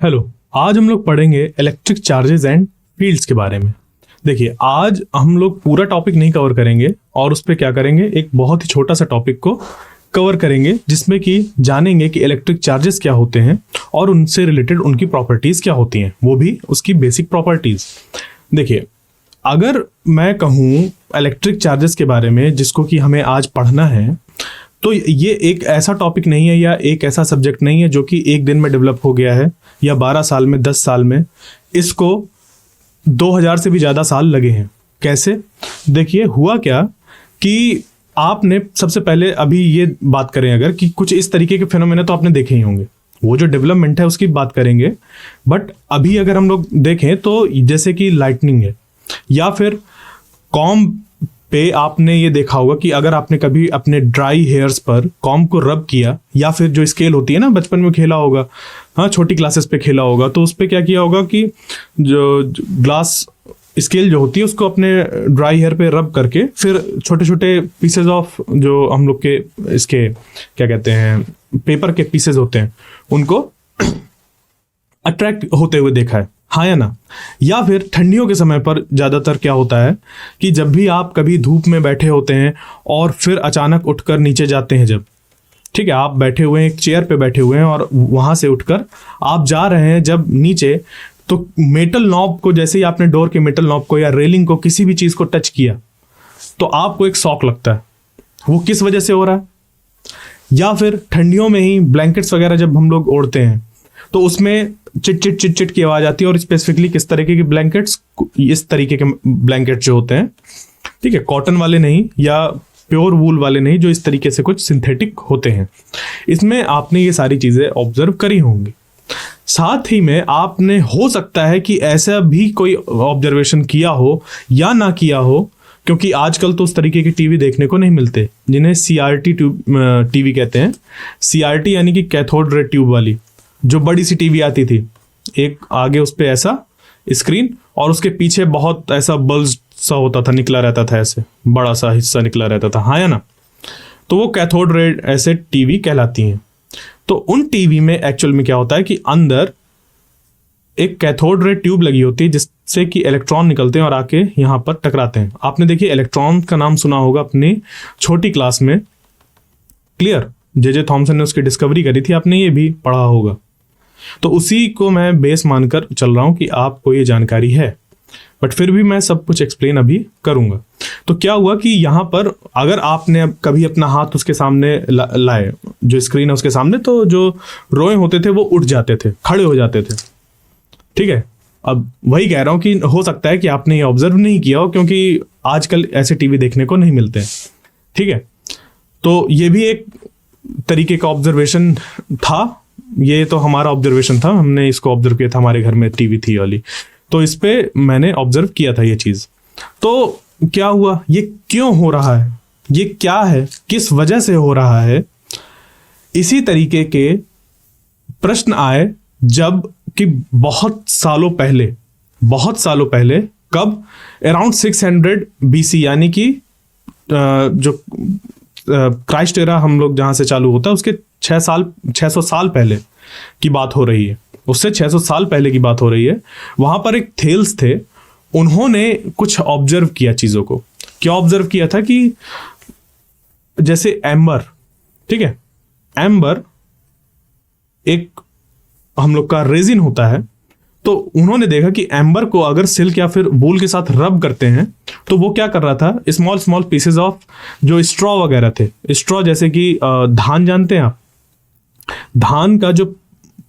Hello. आज हम लोग पढ़ेंगे इलेक्ट्रिक चार्जेस एंड फील्ड्स के बारे में। देखिए, आज हम लोग पूरा टॉपिक नहीं कवर करेंगे और उस पर क्या करेंगे, एक बहुत ही छोटा सा टॉपिक को कवर करेंगे जिसमें कि जानेंगे कि इलेक्ट्रिक चार्जेस क्या होते हैं और उनसे रिलेटेड उनकी प्रॉपर्टीज क्या होती हैं, वो भी उसकी बेसिक प्रॉपर्टीज। देखिए, अगर मैं कहूँ इलेक्ट्रिक चार्जेस के बारे में जिसको कि हमें आज पढ़ना है, तो ये एक ऐसा टॉपिक नहीं है या एक ऐसा सब्जेक्ट नहीं है जो कि एक दिन में डेवलप हो गया है या 12 साल में, 10 साल में। इसको 2000 से भी ज़्यादा साल लगे हैं। कैसे? देखिए, हुआ क्या कि आपने सबसे पहले अभी ये बात करें अगर कि कुछ इस तरीके के फिनोमेना तो आपने देखे ही होंगे, वो जो डेवलपमेंट है उसकी बात करेंगे। बट अभी अगर हम लोग देखें तो जैसे कि लाइटनिंग है, या फिर कॉम पे आपने ये देखा होगा कि अगर आपने कभी अपने ड्राई हेयर्स पर कॉम को रब किया, या फिर जो स्केल होती है ना, बचपन में खेला होगा, हाँ छोटी क्लासेस पे खेला होगा, तो उस पर क्या किया होगा कि जो ग्लास स्केल जो होती है उसको अपने ड्राई हेयर पे रब करके फिर छोटे छोटे पीसेज ऑफ जो हम लोग के इसके क्या कहते हैं, पेपर के पीसेज होते हैं, उनको अट्रैक्ट होते हुए देखा है, हाँ या ना। या फिर ठंडियों के समय पर ज़्यादातर क्या होता है कि जब भी आप कभी धूप में बैठे होते हैं और फिर अचानक उठकर नीचे जाते हैं, जब ठीक है आप बैठे हुए हैं, एक चेयर पे बैठे हुए हैं और वहाँ से उठकर आप जा रहे हैं जब नीचे, तो मेटल नॉब को, जैसे ही आपने डोर के मेटल नॉब को या रेलिंग को, किसी भी चीज़ को टच किया तो आपको एक शॉक लगता है। वो किस वजह से हो रहा है? या फिर ठंडियों में ही ब्लैंकेट्स वगैरह जब हम लोग ओढ़ते हैं तो उसमें चिट चिट चिट चिट की आवाज आती है, और स्पेसिफिकली किस तरीके के ब्लैंकेट्स, इस तरीके के ब्लैंकेट जो होते हैं, ठीक है, कॉटन वाले नहीं या प्योर वूल वाले नहीं, जो इस तरीके से कुछ सिंथेटिक होते हैं। इसमें आपने ये सारी चीजें ऑब्जर्व करी होंगी। साथ ही में आपने हो सकता है कि ऐसा भी कोई ऑब्जर्वेशन किया हो या ना किया हो, क्योंकि आजकल तो उस तरीके के टीवी देखने को नहीं मिलते जिन्हें सीआरटी टीवी कहते हैं। सीआरटी यानी कि कैथोड रे ट्यूब वाली जो बड़ी सी टीवी आती थी, एक आगे उस पे ऐसा स्क्रीन और उसके पीछे बहुत ऐसा बल्ब सा होता था, निकला रहता था, ऐसे बड़ा सा हिस्सा निकला रहता था, हाँ या ना। तो वो कैथोड रे ऐसे टीवी कहलाती हैं। तो उन टीवी में एक्चुअल में क्या होता है कि अंदर एक कैथोड रे ट्यूब लगी होती है जिससे कि इलेक्ट्रॉन निकलते हैं और आके यहाँ पर टकराते हैं। आपने देखिए इलेक्ट्रॉन का नाम सुना होगा अपनी छोटी क्लास में, क्लियर, जे थॉमसन ने उसकी डिस्कवरी करी थी, आपने ये भी पढ़ा होगा। तो उसी को मैं बेस मानकर चल रहा हूं कि आपको ये जानकारी है, बट फिर भी मैं सब कुछ एक्सप्लेन अभी करूंगा। तो क्या हुआ कि यहाँ पर अगर आपने कभी अपना हाथ उसके सामने लाए, जो स्क्रीन है उसके सामने, तो जो रोए होते थे वो उठ जाते थे, खड़े हो जाते थे, ठीक है। अब वही कह रहा हूं कि हो सकता है कि आपने ये ऑब्जर्व नहीं किया हो, क्योंकि आजकल ऐसे टीवी देखने को नहीं मिलते हैं, ठीक है। तो ये भी एक तरीके का ऑब्जर्वेशन था, ये तो हमारा ऑब्जर्वेशन था, हमने इसको ऑब्जर्व किया था, हमारे घर में टीवी थी वाली, तो इस पे मैंने ऑब्जर्व किया था ये चीज। तो क्या हुआ, ये क्यों हो रहा है, ये क्या है, किस वजह से हो रहा है, इसी तरीके के प्रश्न आए जब कि बहुत सालों पहले, कब, अराउंड 600 BC, यानी कि जो क्राइस्ट एरा हम लोग जहां से चालू होता है उसके 600 साल पहले की बात हो रही है, उससे 600 साल पहले की बात हो रही है। वहां पर एक थेल्स थे, उन्होंने कुछ ऑब्जर्व किया चीजों को। क्या ऑब्जर्व किया था कि जैसे एम्बर, ठीक है, एम्बर एक हम लोग का रेजिन होता है, तो उन्होंने देखा कि एम्बर को अगर सिल्क या फिर वूल के साथ रब करते हैं तो वो क्या कर रहा था, स्मॉल पीसेस ऑफ जो स्ट्रॉ वगैरह थे, स्ट्रॉ जैसे कि धान जानते हैं आप, धान का जो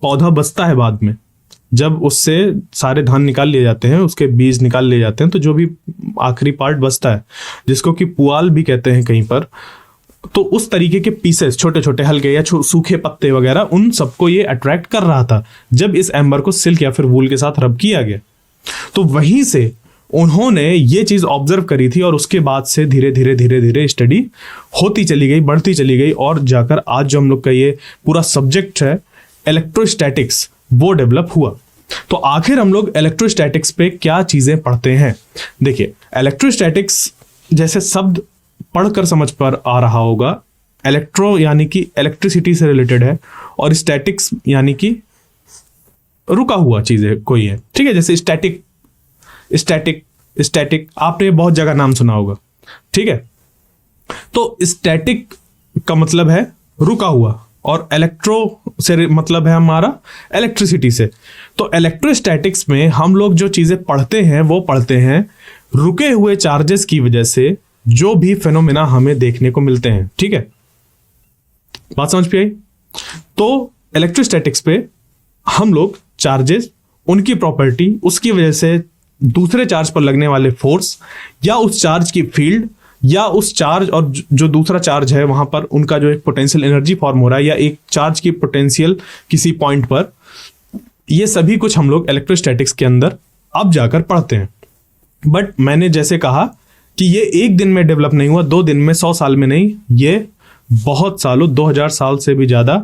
पौधा बचता है बाद में, जब उससे सारे धान निकाल लिए जाते हैं, उसके बीज निकाल लिए जाते हैं, तो जो भी आखिरी पार्ट बचता है जिसको कि पुआल भी कहते हैं कहीं पर, तो उस तरीके के पीसेस, छोटे छोटे हल्के या सूखे पत्ते वगैरह, उन सबको ये अट्रैक्ट कर रहा था जब इस एम्बर को सिल्क या फिर वूल के साथ रब किया गया। तो वहीं से उन्होंने ये चीज ऑब्जर्व करी थी और उसके बाद से धीरे धीरे स्टडी होती चली गई, बढ़ती चली गई, और जाकर आज जो हम लोग का ये पूरा सब्जेक्ट है इलेक्ट्रोस्टैटिक्स, वो डेवलप हुआ। तो आखिर हम लोग इलेक्ट्रोस्टैटिक्स पे क्या चीजें पढ़ते हैं? देखिए, इलेक्ट्रोस्टैटिक्स जैसे शब्द पढ़कर समझ पर आ रहा होगा, इलेक्ट्रो यानी कि इलेक्ट्रिसिटी से रिलेटेड है, और स्टैटिक्स यानी कि रुका हुआ चीजें कोई है, ठीक है। जैसे स्टैटिक, स्टैटिक, स्टैटिक, आपने बहुत जगह नाम सुना होगा, ठीक है। तो स्टैटिक का मतलब है रुका हुआ, और इलेक्ट्रो से मतलब है हमारा इलेक्ट्रिसिटी से। तो इलेक्ट्रोस्टैटिक्स में हम लोग जो चीजें पढ़ते हैं वो पढ़ते हैं रुके हुए चार्जेस की वजह से जो भी फेनोमेना हमें देखने को मिलते हैं, ठीक है। बात समझ पे आई? तो इलेक्ट्रोस्टैटिक्स पे हम लोग चार्जेस, उनकी प्रॉपर्टी, उसकी वजह से दूसरे चार्ज पर लगने वाले फोर्स, या उस चार्ज की फील्ड, या उस चार्ज और जो दूसरा चार्ज है वहां पर उनका जो एक पोटेंशियल एनर्जी फॉर्म हो रहा है, या एक चार्ज की पोटेंशियल किसी पॉइंट पर, ये सभी कुछ हम लोग इलेक्ट्रोस्टैटिक्स के अंदर अब जाकर पढ़ते हैं। बट मैंने जैसे कहा कि ये एक दिन में डेवलप नहीं हुआ, 2 दिन में, 100 साल में नहीं, ये बहुत सालों, 2000 साल से भी ज्यादा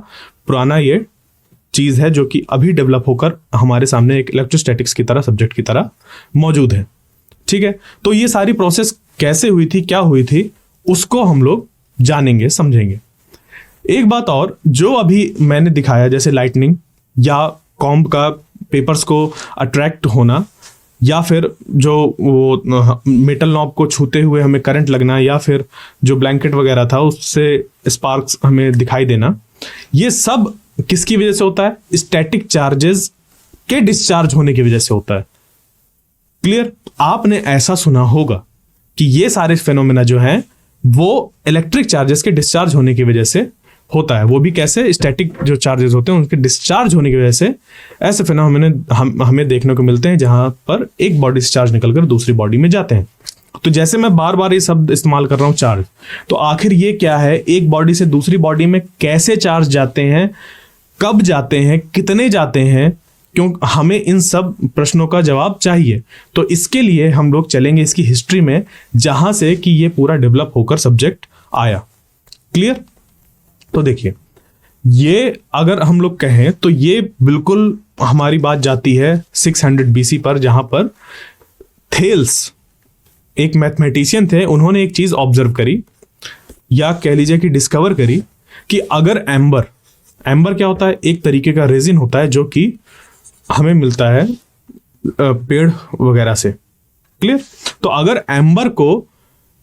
पुराना ये चीज है जो कि अभी डेवलप होकर हमारे सामने एक इलेक्ट्रोस्टैटिक्स की तरह, सब्जेक्ट की तरह मौजूद है, ठीक है। तो ये सारी प्रोसेस कैसे हुई थी, क्या हुई थी, उसको हम लोग जानेंगे, समझेंगे। एक बात और जो अभी मैंने दिखाया, जैसे लाइटनिंग या कॉम्ब का पेपर्स को अट्रैक्ट होना, या फिर जो वो मेटल नॉब को छूते हुए हमें करंट लगना, या फिर जो ब्लैंकेट वगैरह था उससे स्पार्क्स हमें दिखाई देना, ये सब किसकी वजह से होता है? स्टैटिक चार्जेस के डिस्चार्ज होने की वजह से होता है। क्लियर? आपने ऐसा सुना होगा कि ये सारे फेनोमेना जो हैं वो इलेक्ट्रिक चार्जेस के डिस्चार्ज होने की वजह से होता है। वो भी कैसे? स्टैटिक जो चार्जेस होते हैं उनके डिस्चार्ज होने की वजह से ऐसे फेनोमेना हमें देखने को मिलते हैं जहां पर एक बॉडी से चार्ज निकलकर दूसरी बॉडी में जाते हैं। तो जैसे मैं बार बार ये शब्द इस्तेमाल कर रहा हूं, चार्ज, तो आखिर ये क्या है? एक बॉडी से दूसरी बॉडी में कैसे चार्ज जाते हैं, कब जाते हैं, कितने जाते हैं, क्यों, हमें इन सब प्रश्नों का जवाब चाहिए। तो इसके लिए हम लोग चलेंगे इसकी हिस्ट्री में, जहां से कि ये पूरा डेवलप होकर सब्जेक्ट आया। क्लियर? तो देखिए, ये अगर हम लोग कहें तो ये बिल्कुल हमारी बात जाती है 600 BC पर, जहां पर थेल्स एक मैथमेटिशियन थे। उन्होंने एक चीज ऑब्जर्व करी, या कह लीजिए कि डिस्कवर करी, कि अगर एम्बर क्या होता है? एक तरीके का रेजिन होता है जो कि हमें मिलता है पेड़ वगैरह से। क्लियर? तो अगर एम्बर को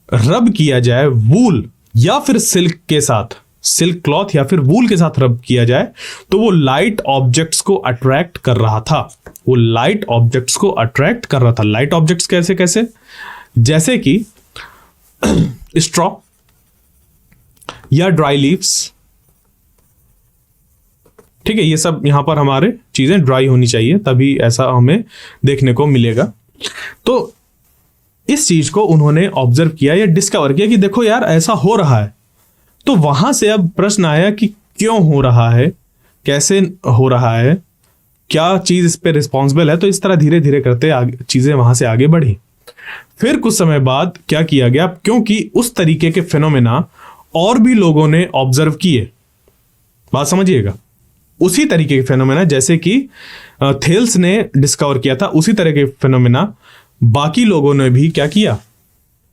रब किया जाए वूल या फिर सिल्क के साथ, सिल्क क्लॉथ या फिर वूल के साथ रब किया जाए, तो वो लाइट ऑब्जेक्ट्स को अट्रैक्ट कर रहा था। वो लाइट ऑब्जेक्ट्स को अट्रैक्ट कर रहा था। लाइट ऑब्जेक्ट्स कैसे कैसे? जैसे कि स्ट्रॉ या ड्राई लीव्स, ठीक है। ये सब यहां पर हमारे चीजें ड्राई होनी चाहिए, तभी ऐसा हमें देखने को मिलेगा। तो इस चीज को उन्होंने ऑब्जर्व किया या डिस्कवर किया कि देखो यार ऐसा हो रहा है। तो वहां से अब प्रश्न आया कि क्यों हो रहा है, कैसे हो रहा है, क्या चीज इस पे रिस्पॉन्सिबल है। तो इस तरह धीरे धीरे करते चीजें वहां से आगे बढ़ी। फिर कुछ समय बाद क्या किया गया, क्योंकि उस तरीके के फिनोमेना और भी लोगों ने ऑब्जर्व किए, बात समझिएगा, उसी तरीके के फिनोमेना जैसे कि थेल्स ने डिस्कवर किया था, उसी तरह के फिनोमेना बाकी लोगों ने भी क्या किया?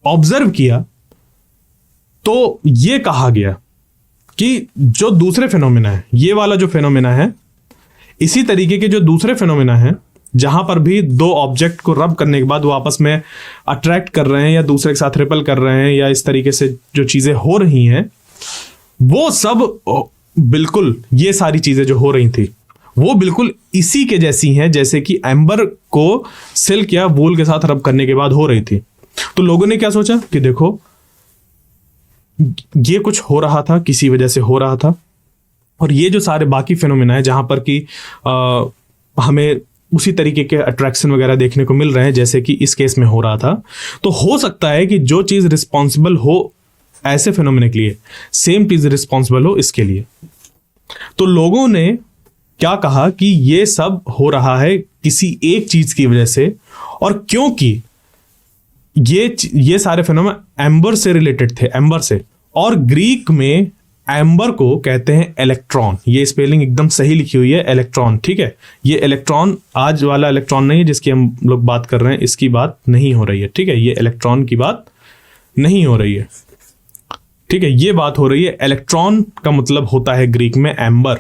ऑब्जर्व किया। तो ये कहा गया कि जो दूसरे फिनोमेना है, ये वाला जो फिनोमेना है, इसी तरीके के जो दूसरे फिनोमेना है, जहां पर भी दो ऑब्जेक्ट को रब करने के बाद वो आपस में अट्रैक्ट कर रहे हैं या दूसरे के साथ रिपल कर रहे हैं, या इस तरीके से जो चीजें हो रही हैं, वो सब बिल्कुल, ये सारी चीजें जो हो रही थी वो बिल्कुल इसी के जैसी हैं जैसे कि एम्बर को सिल्क या वूल के साथ रब करने के बाद हो रही थी। तो लोगों ने क्या सोचा कि देखो ये कुछ हो रहा था, किसी वजह से हो रहा था, और ये जो सारे बाकी फिनोमेना है जहां पर कि हमें उसी तरीके के अट्रैक्शन वगैरह देखने को मिल रहे हैं जैसे कि इस केस में हो रहा था, तो हो सकता है कि जो चीज रिस्पॉन्सिबल हो ऐसे फिनोमेना के लिए, सेम चीज रिस्पॉन्सिबल हो इसके लिए। तो लोगों ने क्या कहा कि ये सब हो रहा है किसी एक चीज की वजह से, और क्योंकि ये सारे फिनोमेना एम्बर से रिलेटेड थे, एम्बर से, और ग्रीक में एम्बर को कहते हैं इलेक्ट्रॉन। ये स्पेलिंग एकदम सही लिखी हुई है, इलेक्ट्रॉन, ठीक है। ये इलेक्ट्रॉन आज वाला इलेक्ट्रॉन नहीं है जिसकी हम लोग बात कर रहे हैं, इसकी बात नहीं हो रही है, ठीक है। ये इलेक्ट्रॉन की बात नहीं हो रही है, ठीक है। ये बात हो रही है इलेक्ट्रॉन का मतलब होता है ग्रीक में एम्बर,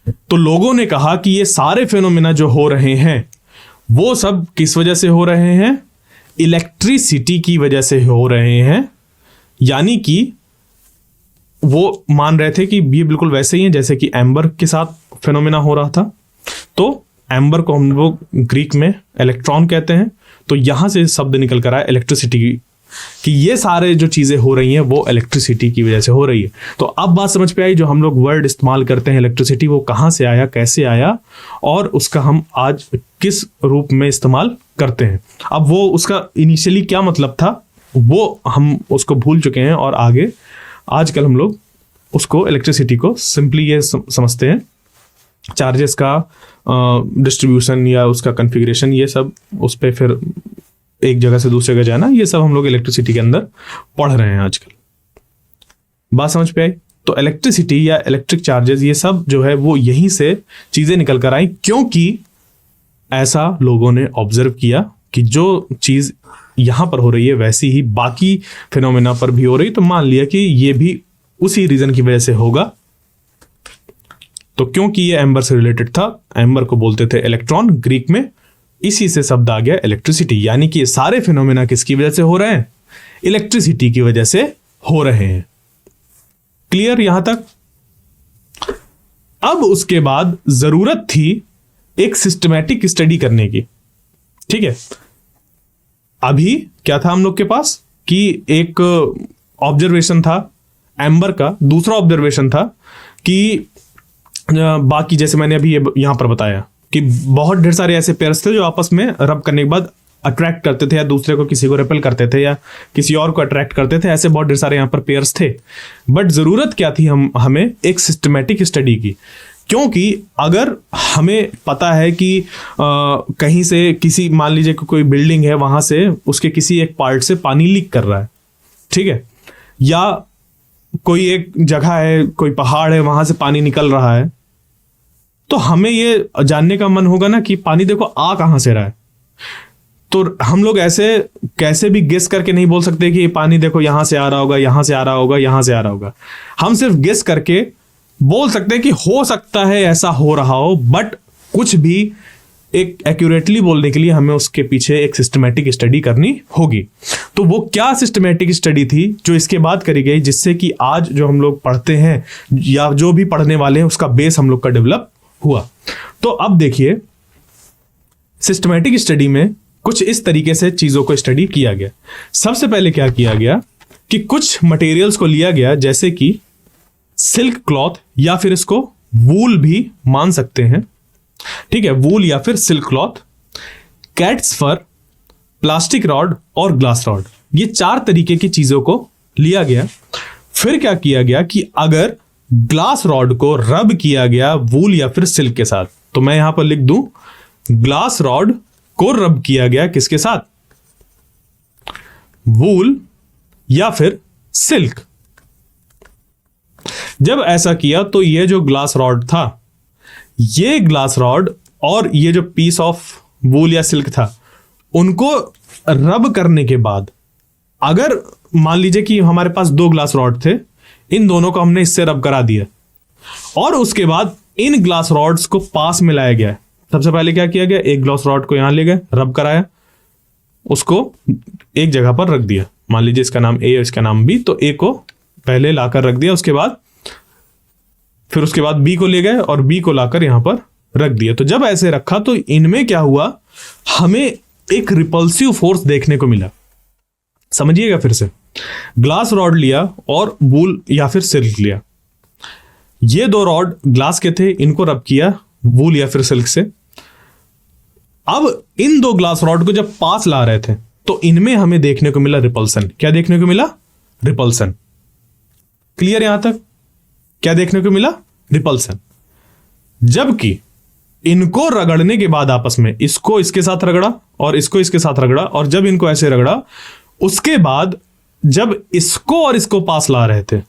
तो लोगों ने कहा कि ये सारे फेनोमेना जो हो रहे हैं वो सब किस वजह से हो रहे हैं? इलेक्ट्रिसिटी की वजह से हो रहे हैं। यानी कि वो मान रहे थे कि ये बिल्कुल वैसे ही है जैसे कि एम्बर के साथ फेनोमेना हो रहा था। तो एम्बर को हम लोग ग्रीक में इलेक्ट्रॉन कहते हैं। तो यहां से शब्द निकल कर आया इलेक्ट्रिसिटी कि ये सारे जो चीजें हो रही हैं वो इलेक्ट्रिसिटी की वजह से हो रही है। तो अब बात समझ पे आई, जो हम लोग वर्ड इस्तेमाल करते हैं इलेक्ट्रिसिटी, वो कहां से आया, कैसे आया, और उसका हम आज किस रूप में इस्तेमाल करते हैं। अब वो उसका इनिशियली क्या मतलब था वो हम उसको भूल चुके हैं, और आगे आजकल हम लोग उसको इलेक्ट्रिसिटी को सिंपली ये समझते हैं, चार्जेस का डिस्ट्रीब्यूशन या उसका कॉन्फ़िगरेशन, ये सब उस पर फिर एक जगह से दूसरी जगह जाना, ये सब हम लोग इलेक्ट्रिसिटी के अंदर पढ़ रहे हैं आजकल। बात समझ पे आई? तो इलेक्ट्रिसिटी या इलेक्ट्रिक चार्जेस ये सब जो है वो यहीं से चीजें निकल कर आई, क्योंकि ऐसा लोगों ने ऑब्जर्व किया कि जो चीज यहां पर हो रही है वैसी ही बाकी फिनोमेना पर भी हो रही, तो मान लिया कि ये भी उसी रीजन की वजह से होगा। तो क्योंकि ये एम्बर से रिलेटेड था, एम्बर को बोलते थे इलेक्ट्रॉन ग्रीक में, इसी से शब्द आ गया इलेक्ट्रिसिटी। यानी कि ये सारे फिनोमेना किसकी वजह से हो रहे हैं? इलेक्ट्रिसिटी की वजह से हो रहे हैं। क्लियर यहां तक? अब उसके बाद जरूरत थी एक सिस्टमैटिक स्टडी करने की। ठीक है, अभी क्या था हम लोग के पास कि एक ऑब्जर्वेशन था एम्बर का, दूसरा ऑब्जर्वेशन था कि बाकी जैसे मैंने अभी यहां पर बताया कि बहुत ढेर सारे ऐसे पेयर्स थे जो आपस में रब करने के बाद अट्रैक्ट करते थे, या दूसरे को किसी को रिपेल करते थे, या किसी और को अट्रैक्ट करते थे। ऐसे बहुत ढेर सारे यहाँ पर पेयर्स थे। बट जरूरत क्या थी हमें एक सिस्टमैटिक स्टडी की, क्योंकि अगर हमें पता है कि कहीं से किसी, मान लीजिए कोई बिल्डिंग है, वहां से उसके किसी एक पार्ट से पानी लीक कर रहा है, ठीक है, या कोई एक जगह है, कोई पहाड़ है, वहां से पानी निकल रहा है, तो हमें ये जानने का मन होगा ना कि पानी देखो आ कहां से रहा है। तो हम लोग ऐसे कैसे भी गेस करके नहीं बोल सकते कि ये पानी देखो यहां से आ रहा होगा, यहां से आ रहा होगा, यहां से आ रहा होगा। हम सिर्फ गेस करके बोल सकते हैं कि हो सकता है ऐसा हो रहा हो, बट कुछ भी एक एक्यूरेटली बोलने के लिए हमें उसके पीछे एक सिस्टमैटिक स्टडी करनी होगी। तो वो क्या सिस्टमैटिक स्टडी थी जो इसके बाद करी गई, जिससे कि आज जो हम लोग पढ़ते हैं या जो भी पढ़ने वाले हैं उसका बेस हम लोग का डेवलप हुआ। तो अब देखिए, सिस्टमैटिक स्टडी में कुछ इस तरीके से चीजों को स्टडी किया गया। सबसे पहले क्या किया गया कि कुछ मटेरियल्स को लिया गया, जैसे कि सिल्क क्लॉथ, या फिर इसको वूल भी मान सकते हैं, ठीक है, वूल या फिर सिल्क क्लॉथ, कैट्स फर, प्लास्टिक रॉड और ग्लास रॉड, ये 4 तरीके की चीजों को लिया गया। फिर क्या किया गया कि अगर ग्लास रॉड को रब किया गया वूल या फिर सिल्क के साथ, तो मैं यहां पर लिख दूं ग्लास रॉड को रब किया गया किसके साथ? वूल या फिर सिल्क। जब ऐसा किया तो ये जो ग्लास रॉड था, ये ग्लास रॉड और ये जो पीस ऑफ वूल या सिल्क था, उनको रब करने के बाद, अगर मान लीजिए कि हमारे पास 2 ग्लास रॉड थे, इन दोनों को हमने इससे रब करा दिया, और उसके बाद इन ग्लास रॉड्स को पास में लाया गया। सबसे पहले क्या किया गया, एक ग्लास रॉड को यहां ले गए, रब कराया, उसको एक जगह पर रख दिया, मान लीजिए इसका नाम ए और इसका नाम बी, तो ए को पहले लाकर रख दिया, उसके बाद फिर उसके बाद बी को ले गए और बी को लाकर यहां पर रख दिया। तो जब ऐसे रखा तो इनमें क्या हुआ, हमें एक रिपल्सिव फोर्स देखने को मिला। समझिएगा फिर से, ग्लास रॉड लिया और वूल या फिर सिल्क लिया, ये 2 रॉड ग्लास के थे, इनको रब किया वूल या फिर सिल्क से। अब इन 2 ग्लास रॉड को जब पास ला रहे थे तो इनमें हमें देखने को मिला रिपल्सन। क्या देखने को मिला? रिपल्सन। क्लियर यहां तक? क्या देखने को मिला? रिपल्सन। जबकि इनको रगड़ने के बाद आपस में, इसको इसके साथ रगड़ा और इसको इसके साथ रगड़ा, और जब इनको ऐसे रगड़ा, उसके बाद जब इसको और इसको पास ला रहे थे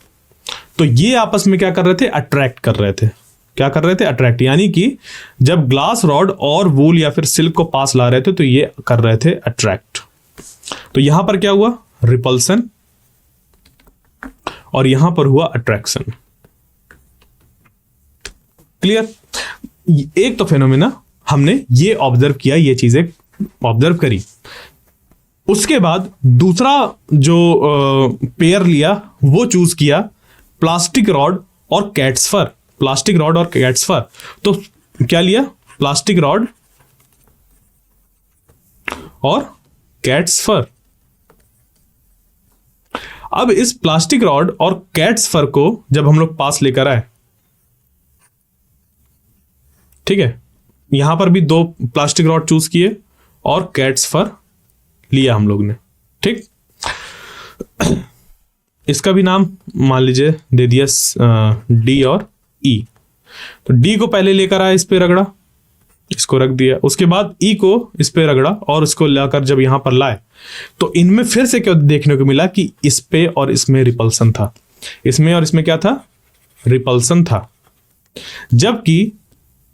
तो ये आपस में क्या कर रहे थे? अट्रैक्ट कर रहे थे। क्या कर रहे थे? अट्रैक्ट। यानी कि जब ग्लास रॉड और वूल या फिर सिल्क को पास ला रहे थे तो ये कर रहे थे अट्रैक्ट। तो यहां पर क्या हुआ? रिपल्सन, और यहां पर हुआ अट्रैक्शन। क्लियर? एक तो फेनोमेना हमने ये ऑब्जर्व किया, ये चीजें ऑब्जर्व करी। उसके बाद दूसरा जो पेयर लिया वो चूज किया प्लास्टिक रॉड और कैट्स फर। प्लास्टिक रॉड और कैट्स फर, तो क्या लिया? प्लास्टिक रॉड और कैट्स फर। अब इस प्लास्टिक रॉड और कैट्स फर को जब हम लोग पास लेकर आए, ठीक है, यहां पर भी 2 प्लास्टिक रॉड चूज किए और कैट्स फर लिया हम लोग ने, ठीक। इसका भी नाम मान लीजिए दे दिया डी और ई। तो डी को पहले लेकर आया, इस पे रगड़ा, इसको रख दिया। उसके बाद ई को इस पे रगड़ा और इसको लाकर जब यहां पर लाए तो इनमें फिर से क्या देखने को मिला कि इस पे और इसमें रिपल्सन था। इसमें और इसमें क्या था? रिपल्सन था। जबकि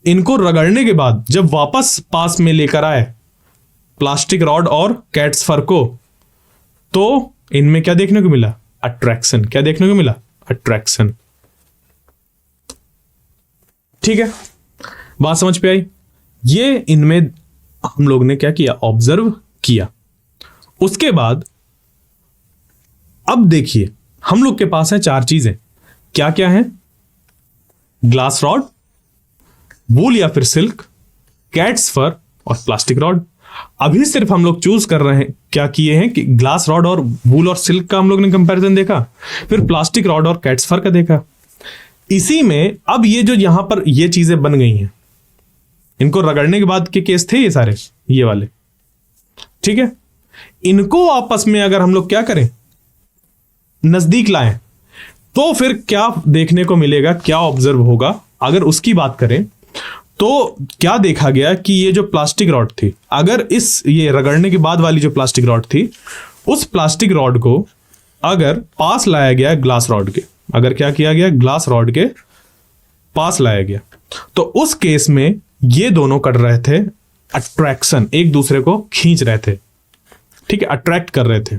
इनको रगड़ने के बाद जब वापस पास में लेकर आए प्लास्टिक रॉड और कैट्स फर को, तो इनमें क्या देखने को मिला? अट्रैक्शन। क्या देखने को मिला? अट्रैक्शन। ठीक है, बात समझ पे आई? ये इनमें हम लोग ने क्या किया? ऑब्जर्व किया। उसके बाद अब देखिए, हम लोग के पास है 4 चीजें। क्या क्या है? ग्लास रॉड, वूल या फिर सिल्क, कैट्स फर और प्लास्टिक रॉड। अभी सिर्फ हम लोग चूज कर रहे हैं, क्या किए हैं कि ग्लास रॉड और वूल और सिल्क का हम लोग ने कंपैरिजन देखा, फिर प्लास्टिक रॉड और कैट्स फर का देखा। इसी में अब ये जो यहां पर ये चीजें बन गई हैं, इनको रगड़ने के बाद के केस थे ये सारे, ये वाले, ठीक है। इनको आपस में अगर हम लोग क्या करें? नजदीक लाएं, तो फिर क्या देखने को मिलेगा? क्या ऑब्जर्व होगा? अगर उसकी बात करें तो क्या देखा गया कि ये जो प्लास्टिक रॉड थी, अगर इस ये रगड़ने के बाद वाली जो प्लास्टिक रॉड थी, उस प्लास्टिक रॉड को अगर पास लाया गया ग्लास रॉड के, अगर क्या किया गया? ग्लास रॉड के पास लाया गया, तो उस केस में ये दोनों कर रहे थे अट्रैक्शन, एक दूसरे को खींच रहे थे, ठीक है, अट्रैक्ट कर रहे थे।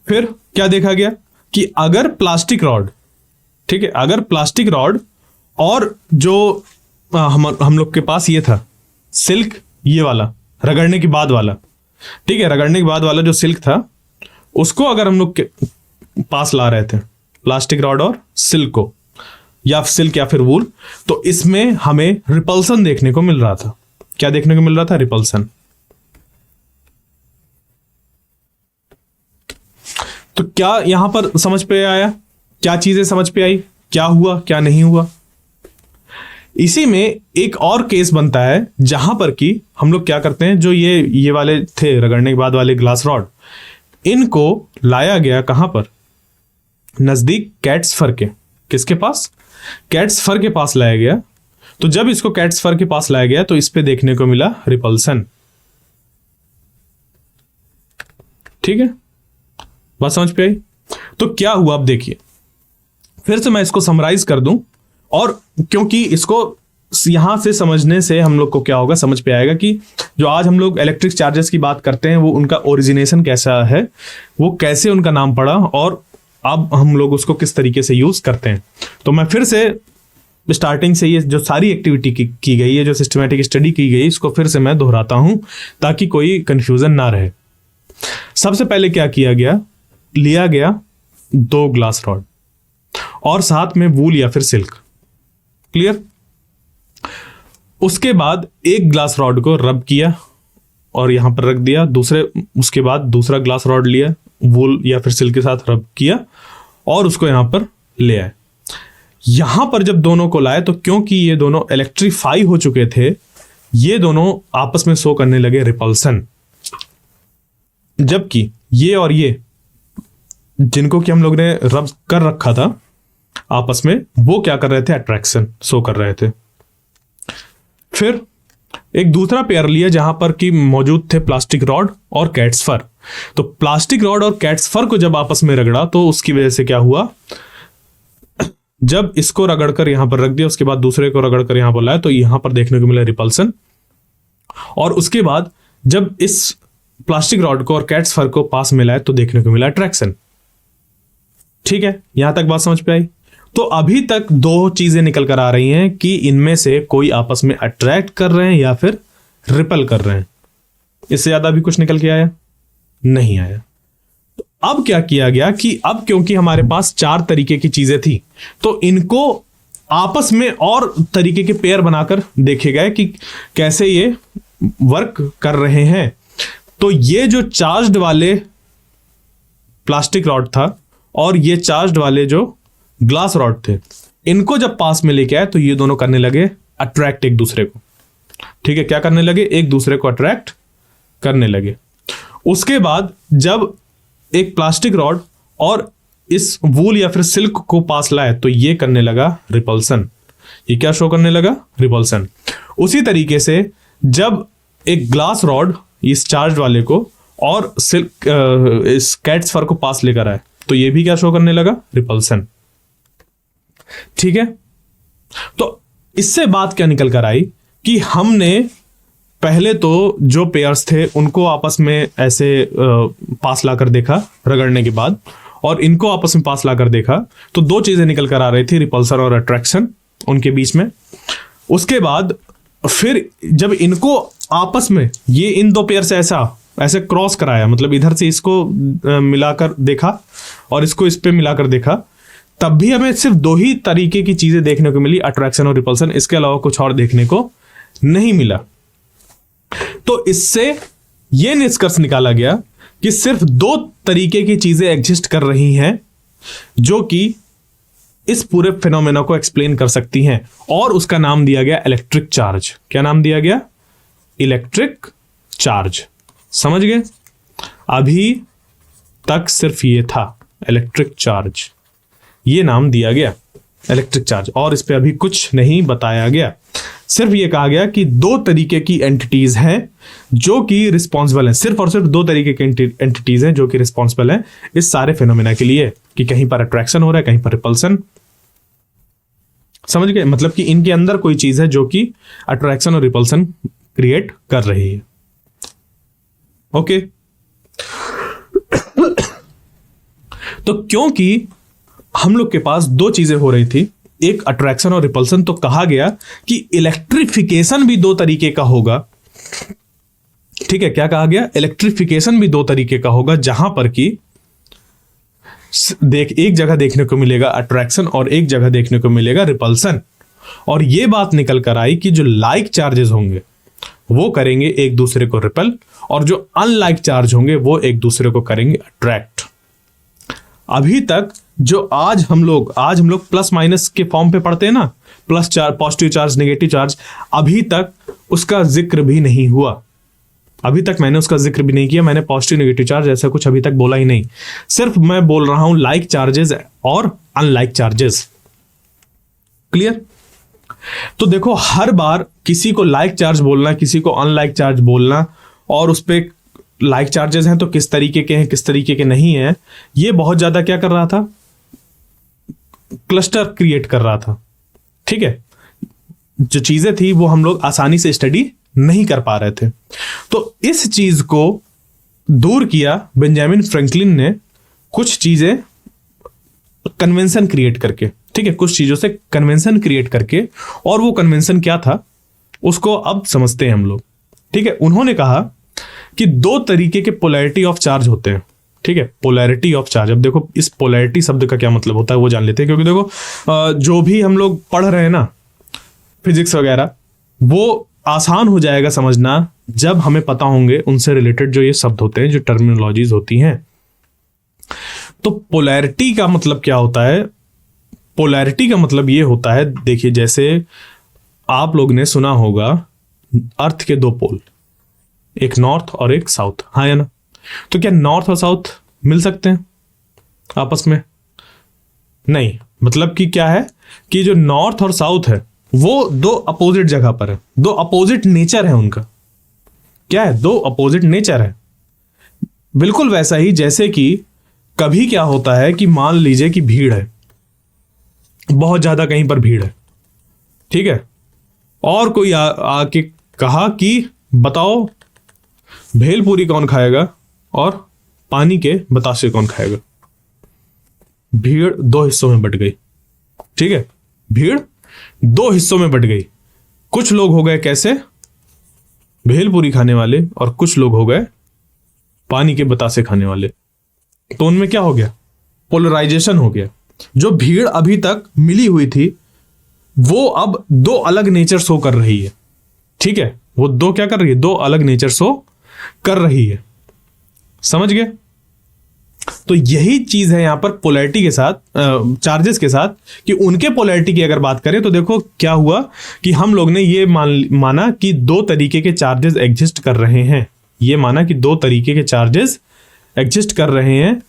फिर क्या देखा गया कि अगर प्लास्टिक रॉड, ठीक है, अगर प्लास्टिक रॉड और जो हम लोग के पास ये था सिल्क, ये वाला रगड़ने के बाद वाला, ठीक है, रगड़ने के बाद वाला जो सिल्क था, उसको अगर हम लोग के पास ला रहे थे प्लास्टिक रॉड और सिल्क को, या सिल्क या फिर वूल, तो इसमें हमें रिपल्सन देखने को मिल रहा था। क्या देखने को मिल रहा था? रिपल्सन। तो क्या यहां पर समझ पे आया? क्या चीजें समझ पे आई? क्या हुआ, क्या नहीं हुआ? इसी में एक और केस बनता है जहां पर कि हम लोग क्या करते हैं, जो ये वाले थे रगड़ने के बाद वाले ग्लास रॉड, इनको लाया गया कहां पर? नजदीक कैट्स फर के। किसके पास? कैट्स फर के पास लाया गया। तो जब इसको कैट्स फर के पास लाया गया तो इस पे देखने को मिला रिपल्सन। ठीक है, बात समझ पे आई? तो क्या हुआ अब देखिए, फिर से मैं इसको समराइज कर दूं, और क्योंकि इसको यहां से समझने से हम लोग को क्या होगा, समझ पे आएगा कि जो आज हम लोग इलेक्ट्रिक चार्जेस की बात करते हैं वो उनका ओरिजिनेशन कैसा है, वो कैसे उनका नाम पड़ा, और अब हम लोग उसको किस तरीके से यूज करते हैं। तो मैं फिर से स्टार्टिंग से ये जो सारी एक्टिविटी की गई है, जो सिस्टमैटिक स्टडी की गई, इसको फिर से मैं दोहराता हूं ताकि कोई कंफ्यूजन ना रहे। सबसे पहले क्या किया गया? लिया गया 2 ग्लास रॉड और साथ में वूल या फिर सिल्क। क्लियर? उसके बाद एक ग्लास रॉड को रब किया और यहां पर रख दिया, उसके बाद दूसरा ग्लास रॉड लिया, वूल या फिर सिल्क के साथ रब किया और उसको यहां पर ले आए। यहां पर जब दोनों को लाए तो क्योंकि ये दोनों इलेक्ट्रीफाई हो चुके थे, ये दोनों आपस में शो करने लगे रिपल्सन, जबकि ये और ये जिनको कि हम लोग ने रब कर रखा था आपस में, वो क्या कर रहे थे? अट्रैक्शन शो कर रहे थे। फिर एक दूसरा पेयर लिया जहां पर कि मौजूद थे प्लास्टिक रॉड और कैट्स फर। तो प्लास्टिक रॉड और कैट्स फर को जब आपस में रगड़ा तो उसकी वजह से क्या हुआ, जब इसको रगड़कर यहां पर रख दिया, उसके बाद दूसरे को रगड़कर यहां पर लाया, तो यहां पर देखने को मिला रिपल्सन। और उसके बाद जब इस प्लास्टिक रॉड को और कैट्स फर को पास में लाया तो देखने को मिला अट्रैक्शन। ठीक है, यहां तक बात समझ पे आई। तो अभी तक दो चीजें निकल कर आ रही हैं कि इनमें से कोई आपस में अट्रैक्ट कर रहे हैं या फिर रिपल कर रहे हैं। इससे ज्यादा भी कुछ निकल के आया नहीं आया। तो अब क्या किया गया कि अब क्योंकि हमारे पास 4 तरीके की चीजें थी, तो इनको आपस में और तरीके के पेयर बनाकर देखे गए कि कैसे ये वर्क कर रहे हैं। तो ये जो चार्ज्ड वाले प्लास्टिक रॉड था और ये चार्ज्ड वाले जो ग्लास रॉड थे, इनको जब पास में लेके आए तो ये दोनों करने लगे अट्रैक्ट एक दूसरे को। ठीक है, क्या करने लगे? एक दूसरे को अट्रैक्ट करने लगे। उसके बाद जब एक प्लास्टिक रॉड और इस वूल या फिर सिल्क को पास लाए तो ये करने लगा रिपल्सन। ये क्या शो करने लगा? रिपल्सन। उसी तरीके से जब एक ग्लास रॉड इस चार्ज वाले को और सिल्क इस कैट्स फर को पास लेकर आए तो ये भी क्या शो करने लगा? रिपल्सन। ठीक है, तो इससे बात क्या निकल कर आई कि हमने पहले तो जो पेयर्स थे उनको आपस में ऐसे पास लाकर देखा रगड़ने के बाद, और इनको आपस में पास लाकर देखा तो दो चीजें निकल कर आ रही थी, रिपल्सन और अट्रैक्शन उनके बीच में। उसके बाद फिर जब इनको आपस में ये इन दो पेयर से ऐसे क्रॉस कराया, मतलब इधर से इसको मिलाकर देखा और इसको इस पे मिलाकर देखा, तब भी हमें सिर्फ दो ही तरीके की चीजें देखने को मिली, अट्रैक्शन और रिपल्सन। इसके अलावा कुछ और देखने को नहीं मिला। तो इससे यह निष्कर्ष निकाला गया कि सिर्फ दो तरीके की चीजें एग्जिस्ट कर रही हैं जो कि इस पूरे फिनोमेना को एक्सप्लेन कर सकती हैं, और उसका नाम दिया गया इलेक्ट्रिक चार्ज। क्या नाम दिया गया? Electric charge. समझ गए? अभी तक सिर्फ ये था, इलेक्ट्रिक चार्ज, ये नाम दिया गया इलेक्ट्रिक चार्ज, और इस पे अभी कुछ नहीं बताया गया। सिर्फ ये कहा गया कि दो तरीके की एंटिटीज हैं जो कि रिस्पॉन्सिबल हैं, सिर्फ और सिर्फ दो तरीके की एंटिटीज हैं जो कि रिस्पॉन्सिबल हैं इस सारे फिनोमेना के लिए, कि कहीं पर अट्रैक्शन हो रहा है, कहीं पर रिपल्सन। समझ गए? मतलब कि इनके अंदर कोई चीज है जो कि अट्रैक्शन और रिपल्सन क्रिएट कर रही है। ओके, तो क्योंकि हम लोग के पास दो चीजें हो रही थी, एक अट्रैक्शन और रिपल्सन, तो कहा गया कि इलेक्ट्रिफिकेशन भी दो तरीके का होगा। ठीक है, क्या कहा गया? इलेक्ट्रिफिकेशन भी दो तरीके का होगा, जहां पर कि एक जगह देखने को मिलेगा अट्रैक्शन और एक जगह देखने को मिलेगा रिपल्सन। और यह बात निकल कर आई कि जो लाइक चार्जेस होंगे वो करेंगे एक दूसरे को रिपल, और जो अनलाइक चार्ज होंगे वो एक दूसरे को करेंगे अट्रैक्ट। अभी तक जो आज हम लोग प्लस माइनस के फॉर्म पे पढ़ते हैं ना, plus charge, positive charge, negative charge, अभी तक उसका जिक्र भी नहीं हुआ। अभी तक मैंने उसका जिक्र भी नहीं किया। मैंने पॉजिटिव नेगेटिव चार्ज ऐसा कुछ अभी तक बोला ही नहीं। सिर्फ मैं बोल रहा हूं लाइक चार्जेस और अनलाइक चार्जेस। क्लियर? तो देखो, हर बार किसी को लाइक चार्ज बोलना, किसी को अनलाइक चार्ज बोलना, और उस पे लाइक चार्जेस हैं तो किस तरीके के हैं, किस तरीके के नहीं हैं, ये बहुत ज्यादा क्या कर रहा था? क्लस्टर क्रिएट कर रहा था। ठीक है, जो चीजें थी वो हम लोग आसानी से स्टडी नहीं कर पा रहे थे। तो इस चीज को दूर किया बेंजामिन फ्रैंकलिन ने कुछ चीजें कन्वेंशन क्रिएट करके। ठीक है, कुछ चीजों से कन्वेंशन क्रिएट करके, और वो कन्वेंशन क्या था उसको अब समझते हैं हम लोग। ठीक है, उन्होंने कहा कि दो तरीके के पोलैरिटी ऑफ चार्ज होते हैं। ठीक है, पोलैरिटी ऑफ चार्ज। अब देखो, इस पोलैरिटी शब्द का क्या मतलब होता है वो जान लेते हैं, क्योंकि देखो जो भी हम लोग पढ़ रहे हैं ना, फिजिक्स वगैरह, वो आसान हो जाएगा समझना जब हमें पता होंगे उनसे रिलेटेड जो ये शब्द होते हैं, जो टर्मिनोलॉजीज होती हैं। तो पोलैरिटी का मतलब क्या होता है? पोलैरिटी का मतलब ये होता है, देखिए, जैसे आप लोग ने सुना होगा अर्थ के दो पोल, एक नॉर्थ और एक साउथ, हाँ या ना? तो क्या नॉर्थ और साउथ मिल सकते हैं आपस में? नहीं। मतलब कि क्या है कि जो नॉर्थ और साउथ है वो दो अपोजिट जगह पर है, दो अपोजिट नेचर है उनका। क्या है? दो अपोजिट नेचर है। बिल्कुल वैसा ही जैसे कि कभी क्या होता है कि मान लीजिए कि भीड़ है, बहुत ज्यादा कहीं पर भीड़ है, ठीक है, और कोई आके कहा कि बताओ भेलपूरी कौन खाएगा और पानी के बतासे कौन खाएगा? भीड़ दो हिस्सों में बट गई। ठीक है, भीड़ दो हिस्सों में बट गई। कुछ लोग हो गए कैसे, भेलपूरी खाने वाले, और कुछ लोग हो गए पानी के बतासे खाने वाले। तो उनमें क्या हो गया, पोलराइजेशन हो गया। जो भीड़ अभी तक मिली हुई थी वो अब दो अलग नेचर शो कर रही है। ठीक है, वो दो क्या कर रही है, दो अलग नेचर शो कर रही है। समझ गए? तो यही चीज है यहां पर पोलैरिटी के साथ, चार्जेस के साथ, कि उनके पोलैरिटी की अगर बात करें तो देखो क्या हुआ कि हम लोग ने ये माना कि दो तरीके के चार्जेस एग्जिस्ट कर रहे हैं। ये माना कि दो तरीके के चार्जेस एग्जिस्ट कर रहे हैं,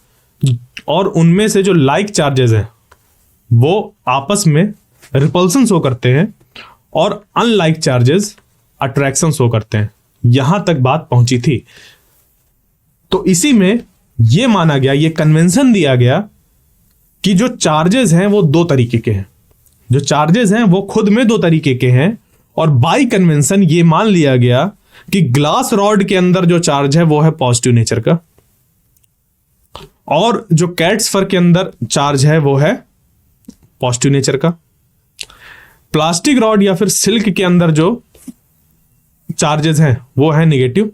और उनमें से जो लाइक चार्जेस हैं वो आपस में रिपल्सन शो करते हैं, और अनलाइक चार्जेस अट्रैक्शन शो करते हैं। यहां तक बात पहुंची थी। तो इसी में ये माना गया, ये कन्वेंशन दिया गया कि जो चार्जेस हैं वो दो तरीके के हैं। जो चार्जेस हैं वो खुद में दो तरीके के हैं, और बाय कन्वेंशन ये मान लिया गया कि ग्लास रॉड के अंदर जो चार्ज है वो है पॉजिटिव नेचर का, और जो कैट्स फर के अंदर चार्ज है वो है पॉजिटिव नेचर का। प्लास्टिक रॉड या फिर सिल्क के अंदर जो चार्जेस हैं वो है निगेटिव,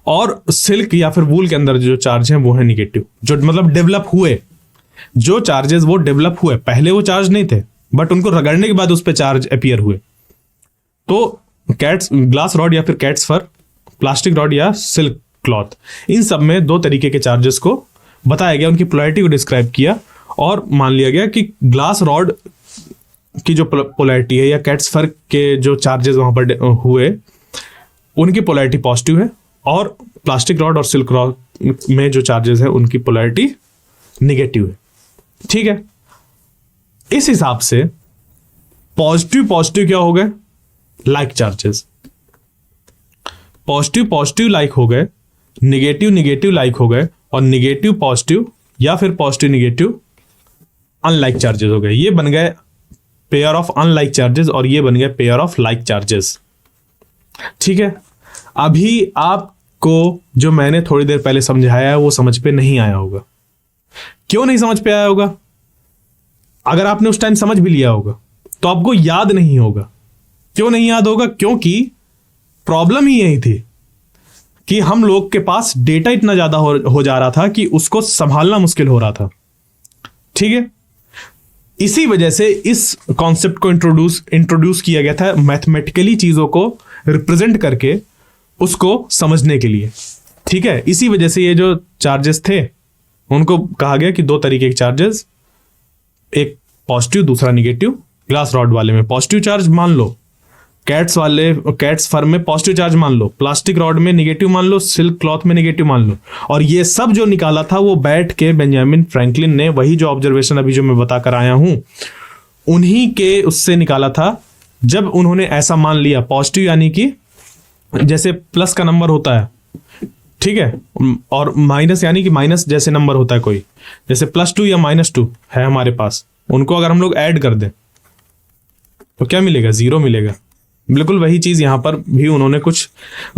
और सिल्क या फिर वूल के अंदर जो चार्ज है वो है निगेटिव। जो मतलब डेवलप हुए, जो चार्जेस वो डेवलप हुए, पहले वो चार्ज नहीं थे बट उनको रगड़ने के बाद उस पर चार्ज अपीयर हुए। तो कैट्स ग्लास रॉड या फिर कैट्स फर, प्लास्टिक रॉड या सिल्क क्लॉथ, इन सब में दो तरीके के चार्जेस को बताया गया, उनकी पोलैरिटी को डिस्क्राइब किया, और मान लिया गया कि ग्लास रॉड की जो पोलैरिटी है या कैट्स फर के जो चार्जेस वहां पर हुए उनकी पोलैरिटी पॉजिटिव है, और प्लास्टिक रॉड और सिल्क रॉड में जो चार्जेस है उनकी पोलैरिटी निगेटिव है। ठीक है, इस हिसाब से पॉजिटिव पॉजिटिव क्या हो गए, like charges. Positive positive like हो गए, निगेटिव निगेटिव लाइक हो गए, और निगेटिव पॉजिटिव या फिर पॉजिटिव निगेटिव अनलाइक चार्जेस हो गए। ये बन गए पेयर ऑफ अनलाइक चार्जेस, और ये बन गए पेयर ऑफ लाइक चार्जेस। ठीक है, अभी आपको जो मैंने थोड़ी देर पहले समझाया है वो समझ पे नहीं आया होगा। क्यों नहीं समझ पे आया होगा? अगर आपने उस टाइम समझ भी लिया होगा तो आपको याद नहीं होगा। क्यों नहीं याद होगा? क्योंकि प्रॉब्लम ही यही थी कि हम लोग के पास डेटा इतना ज्यादा हो जा रहा था कि उसको संभालना मुश्किल हो रहा था। ठीक है, इसी वजह से इस कॉन्सेप्ट को इंट्रोड्यूस किया गया था, मैथमेटिकली चीजों को रिप्रेजेंट करके उसको समझने के लिए। ठीक है, इसी वजह से ये जो चार्जेस थे उनको कहा गया कि दो तरीके के चार्जेस, एक पॉजिटिव दूसरा निगेटिव। ग्लास रॉड वाले में पॉजिटिव चार्ज मान लो, कैट्स फर में पॉजिटिव चार्ज मान लो, प्लास्टिक रॉड में निगेटिव मान लो, सिल्क क्लॉथ में निगेटिव मान लो। और ये सब जो निकाला था वो बैठ के बेंजामिन फ्रैंकलिन ने वही जो ऑब्जर्वेशन अभी जो मैं बताकर आया हूं उन्हीं के उससे निकाला था। जब उन्होंने ऐसा मान लिया, पॉजिटिव यानी कि जैसे प्लस का नंबर होता है, ठीक है, और माइनस यानी कि माइनस जैसे नंबर होता है कोई, जैसे +2 या -2 है हमारे पास, उनको अगर हम लोग ऐड कर दें तो क्या मिलेगा, 0 मिलेगा। बिल्कुल वही चीज यहां पर भी उन्होंने कुछ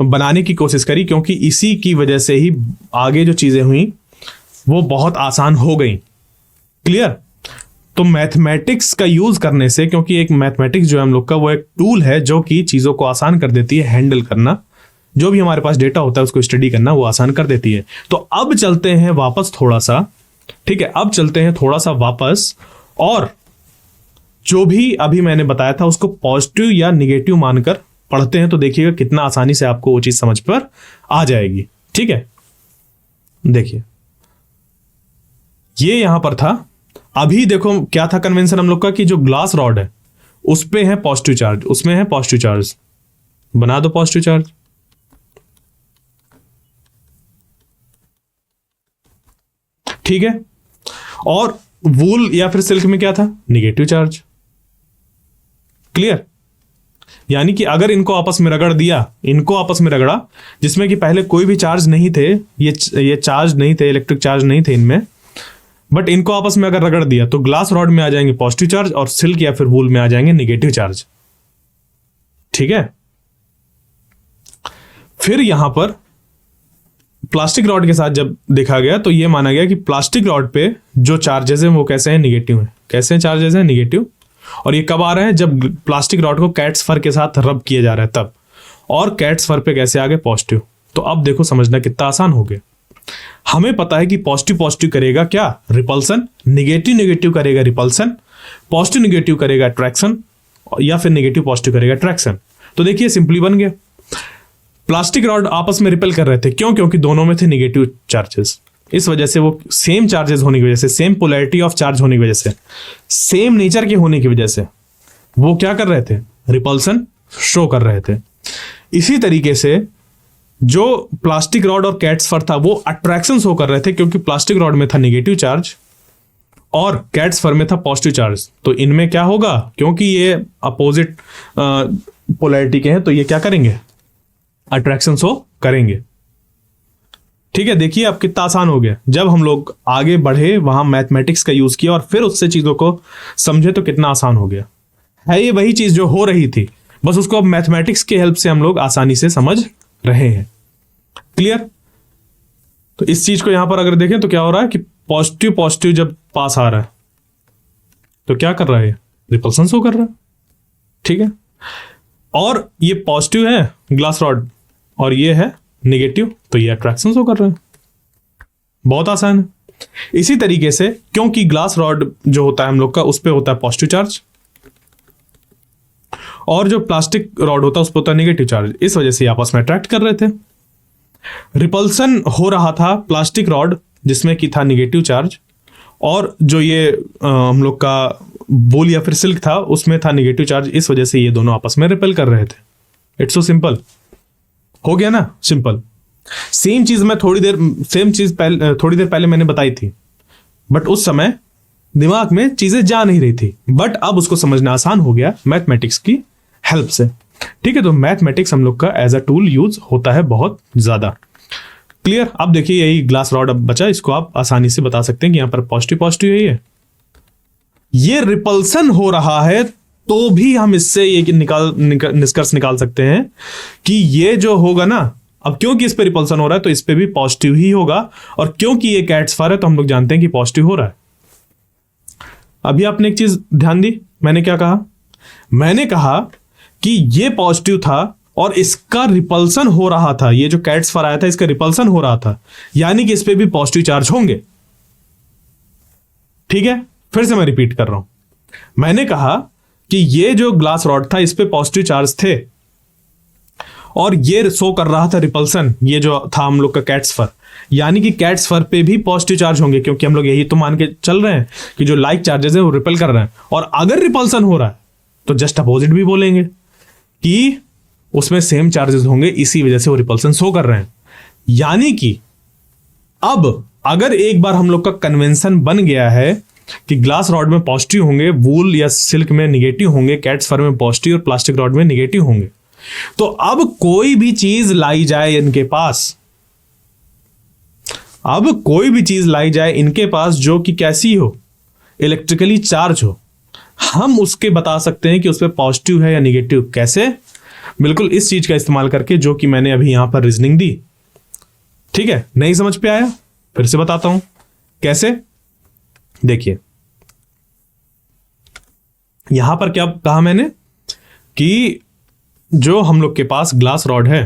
बनाने की कोशिश करी, क्योंकि इसी की वजह से ही आगे जो चीजें हुई वो बहुत आसान हो गई। क्लियर? तो मैथमेटिक्स का यूज करने से, क्योंकि एक मैथमेटिक्स जो है हम लोग का वो एक टूल है जो कि चीजों को आसान कर देती है, हैंडल करना, जो भी हमारे पास डेटा होता है उसको स्टडी करना वो आसान कर देती है। तो अब चलते हैं वापस थोड़ा सा, ठीक है, अब चलते हैं थोड़ा सा वापस, और जो भी अभी मैंने बताया था उसको पॉजिटिव या निगेटिव मानकर पढ़ते हैं, तो देखिएगा कितना आसानी से आपको वो चीज समझ पर आ जाएगी। ठीक है, देखिए ये यहां पर था। अभी देखो क्या था कन्वेंशन हम लोग का कि जो ग्लास रॉड है उस पे है पॉजिटिव चार्ज, उसमें है पॉजिटिव चार्ज, बना दो पॉजिटिव चार्ज। ठीक है, और वूल या फिर सिल्क में क्या था, निगेटिव चार्ज। क्लियर? यानी कि अगर इनको आपस में रगड़ दिया, इनको आपस में रगड़ा, जिसमें कि पहले कोई भी चार्ज नहीं थे, ये चार्ज नहीं थे, इलेक्ट्रिक चार्ज नहीं थे इनमें, बट इनको आपस में अगर रगड़ दिया तो ग्लास रॉड में आ जाएंगे पॉजिटिव चार्ज और सिल्क या फिर वूल में आ जाएंगे निगेटिव चार्ज। ठीक है, फिर यहां पर प्लास्टिक रॉड के साथ जब देखा गया तो ये माना गया कि प्लास्टिक रॉड पे जो चार्जेस हैं वो कैसे हैं, निगेटिव हैं। कैसे चार्जेस हैं, निगेटिव। और ये कब आ रहा है, जब प्लास्टिक रॉड को कैट्स फर के साथ रब किया जा रहा है तब। और कैट्स फर पे कैसे आ गए, पॉजिटिव। तो अब देखो समझना कितना आसान हो गया। हमें पता है कि पॉजिटिव पॉजिटिव करेगा क्या, रिपल्सन, निगेटिव निगेटिव करेगा रिपल्सन, पॉजिटिव निगेटिव करेगा अट्रैक्शन, या फिर निगेटिव पॉजिटिव करेगा अट्रैक्शन। तो देखिए सिंपली बन गया। प्लास्टिक रॉड आपस में रिपेल कर रहे थे, क्यों? क्योंकि दोनों में थे निगेटिव चार्जेस। इस वजह से वो सेम चार्जेस होने की वजह से, सेम पोलैरिटी ऑफ चार्ज होने की वजह से, सेम नेचर के होने की वजह से वो क्या कर रहे थे, रिपल्सन शो कर रहे थे। इसी तरीके से जो प्लास्टिक रॉड और कैट्स फर था वो अट्रैक्शन शो कर रहे थे, क्योंकि प्लास्टिक रॉड में था निगेटिव चार्ज और कैट्स फर में था पॉजिटिव चार्ज। तो इनमें क्या होगा, क्योंकि ये अपोजिट पोलैरिटी के हैं, तो ये क्या करेंगे, अट्रैक्शन शो करेंगे। ठीक है, देखिए अब कितना आसान हो गया। जब हम लोग आगे बढ़े, वहां मैथमेटिक्स का यूज किया और फिर उससे चीजों को समझे, तो कितना आसान हो गया। है ये वही चीज जो हो रही थी, बस उसको अब मैथमेटिक्स की हेल्प से हम लोग आसानी से समझ रहे हैं। क्लियर? तो इस चीज को यहां पर अगर देखें तो क्या हो रहा है कि पॉजिटिव पॉजिटिव जब पास आ रहा है तो क्या कर रहा है, रिपल्सन शो कर रहा है। ठीक है, और ये पॉजिटिव है ग्लास रॉड और ये है निगेटिव, तो ये अट्रैक्शन शो कर रहे हैं। बहुत आसान है। इसी तरीके से क्योंकि ग्लास रॉड जो होता है हम लोग का, उस पर होता है पॉजिटिव चार्ज, और जो प्लास्टिक रॉड होता है उस पर होता है निगेटिव चार्ज, इस वजह से आपस में अट्रैक्ट कर रहे थे। रिपल्सन हो रहा था प्लास्टिक रॉड जिसमें कि था निगेटिव चार्ज, और जो ये हम लोग का वूल या फिर सिल्क था उसमें था निगेटिव चार्ज, इस वजह से ये दोनों आपस में रिपेल कर रहे थे। It's so simple. हो गया ना, सिंपल। सेम चीज मैं थोड़ी देर पहले मैंने बताई थी, बट उस समय दिमाग में चीजें जा नहीं रही थी, बट अब उसको समझना आसान हो गया मैथमेटिक्स की हेल्प से। ठीक है, तो मैथमेटिक्स हम लोग का एज अ टूल यूज होता है बहुत ज्यादा। क्लियर? अब देखिए यही ग्लास रॉड अब बचा, इसको आप आसानी से बता सकते हैं कि यहां पर पॉजिटिव पॉजिटिव है, ये रिपल्सन हो रहा है, तो भी हम इससे ये निष्कर्ष निकाल सकते हैं कि ये जो होगा ना, अब क्योंकि इस पे रिपल्सन हो रहा है तो इस पे भी पॉजिटिव ही होगा, और क्योंकि ये कैट्स फर है तो हम लोग जानते हैं कि पॉजिटिव हो रहा है। अभी आपने एक चीज ध्यान दी, मैंने क्या कहा, मैंने कहा कि ये पॉजिटिव था और इसका रिपल्सन हो रहा था, ये जो कैट्स फर आया था इसका रिपल्सन हो रहा था, यानी कि इस पे भी पॉजिटिव चार्ज होंगे। ठीक है, फिर से मैं रिपीट कर रहा हूं, मैंने कहा कि ये जो ग्लास रॉड था इस पे पॉजिटिव चार्ज थे और ये शो कर रहा था रिपल्सन, ये जो था हम लोग का कैट्स फर, यानी कि कैट्स फर पे भी पॉजिटिव चार्ज होंगे, क्योंकि हम लोग यही तो मान के चल रहे हैं कि जो लाइक चार्जेस है वो रिपेल कर रहे हैं। और अगर रिपल्सन हो रहा है तो जस्ट अपोजिट भी बोलेंगे कि उसमें सेम चार्जेस होंगे, इसी वजह से वो रिपल्सन शो कर रहे हैं। यानी कि अब अगर एक बार हम लोग का कन्वेंशन बन गया है कि ग्लास रॉड में पॉजिटिव होंगे, वूल या सिल्क में निगेटिव होंगे, कैट्स फर में पॉजिटिव और प्लास्टिक रॉड में निगेटिव होंगे, तो अब कोई भी चीज लाई जाए इनके पास, अब कोई भी चीज लाई जाए इनके पास जो कि कैसी हो, इलेक्ट्रिकली चार्ज हो, हम उसके बता सकते हैं कि उस पर पॉजिटिव है या निगेटिव। कैसे? बिल्कुल इस चीज का इस्तेमाल करके जो कि मैंने अभी यहां पर रीजनिंग दी। ठीक है, नहीं समझ पे आया? फिर से बताता हूं कैसे। देखिए यहां पर क्या कहा मैंने कि जो हम लोग के पास ग्लास रॉड है,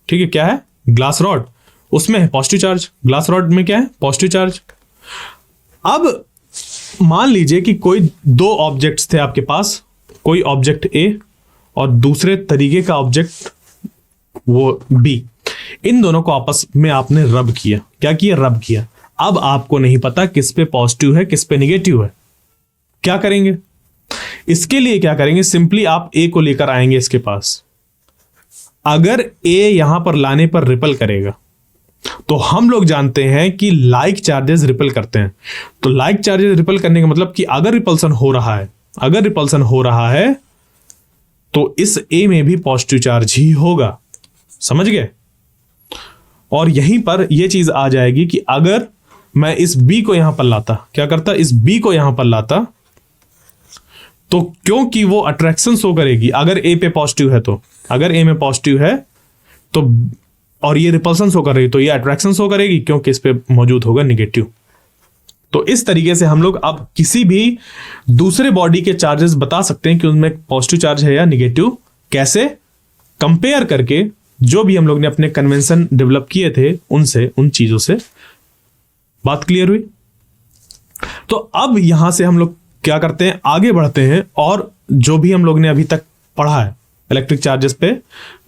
ठीक है, क्या है, ग्लास रॉड, उसमें है पॉजिटिव चार्ज, ग्लास रॉड में क्या है, पॉजिटिव चार्ज। अब मान लीजिए कि कोई दो ऑब्जेक्ट्स थे आपके पास, कोई ऑब्जेक्ट ए और दूसरे तरीके का ऑब्जेक्ट वो बी, इन दोनों को आपस में आपने रब किया। क्या किया? रब किया। अब आपको नहीं पता किस पे पॉजिटिव है किस पे निगेटिव है, क्या करेंगे? इसके लिए क्या करेंगे, सिंपली आप ए को लेकर आएंगे इसके पास। अगर ए यहां पर लाने पर रिपल करेगा तो हम लोग जानते हैं कि लाइक चार्जेस रिपल करते हैं। तो लाइक चार्जेस रिपल करने का मतलब कि अगर रिपल्सन हो रहा है, अगर रिपल्सन हो रहा है तो इस ए में भी पॉजिटिव चार्ज ही होगा। समझ गए? और यहीं पर यह चीज आ जाएगी कि अगर मैं इस बी को यहां पर लाता, क्या करता, इस बी को यहां पर लाता, तो क्योंकि वो अट्रैक्शन शो करेगी, अगर ए पे पॉजिटिव है तो, अगर ए में पॉजिटिव है तो और ये रिपल्सन शो कर रही है तो ये अट्रैक्शन शो करेगी क्योंकि इस पे मौजूद होगा निगेटिव। तो इस तरीके से हम लोग अब किसी भी दूसरे बॉडी के चार्जेस बता सकते हैं कि उनमें पॉजिटिव चार्ज है या निगेटिव, कैसे कंपेयर करके जो भी हम लोग ने अपने कन्वेंशन डेवलप किए थे उनसे, उन चीजों से। बात क्लियर हुई? तो अब यहां से हम लोग क्या करते हैं, आगे बढ़ते हैं और जो भी हम लोग ने अभी तक पढ़ा है इलेक्ट्रिक चार्जेस पे,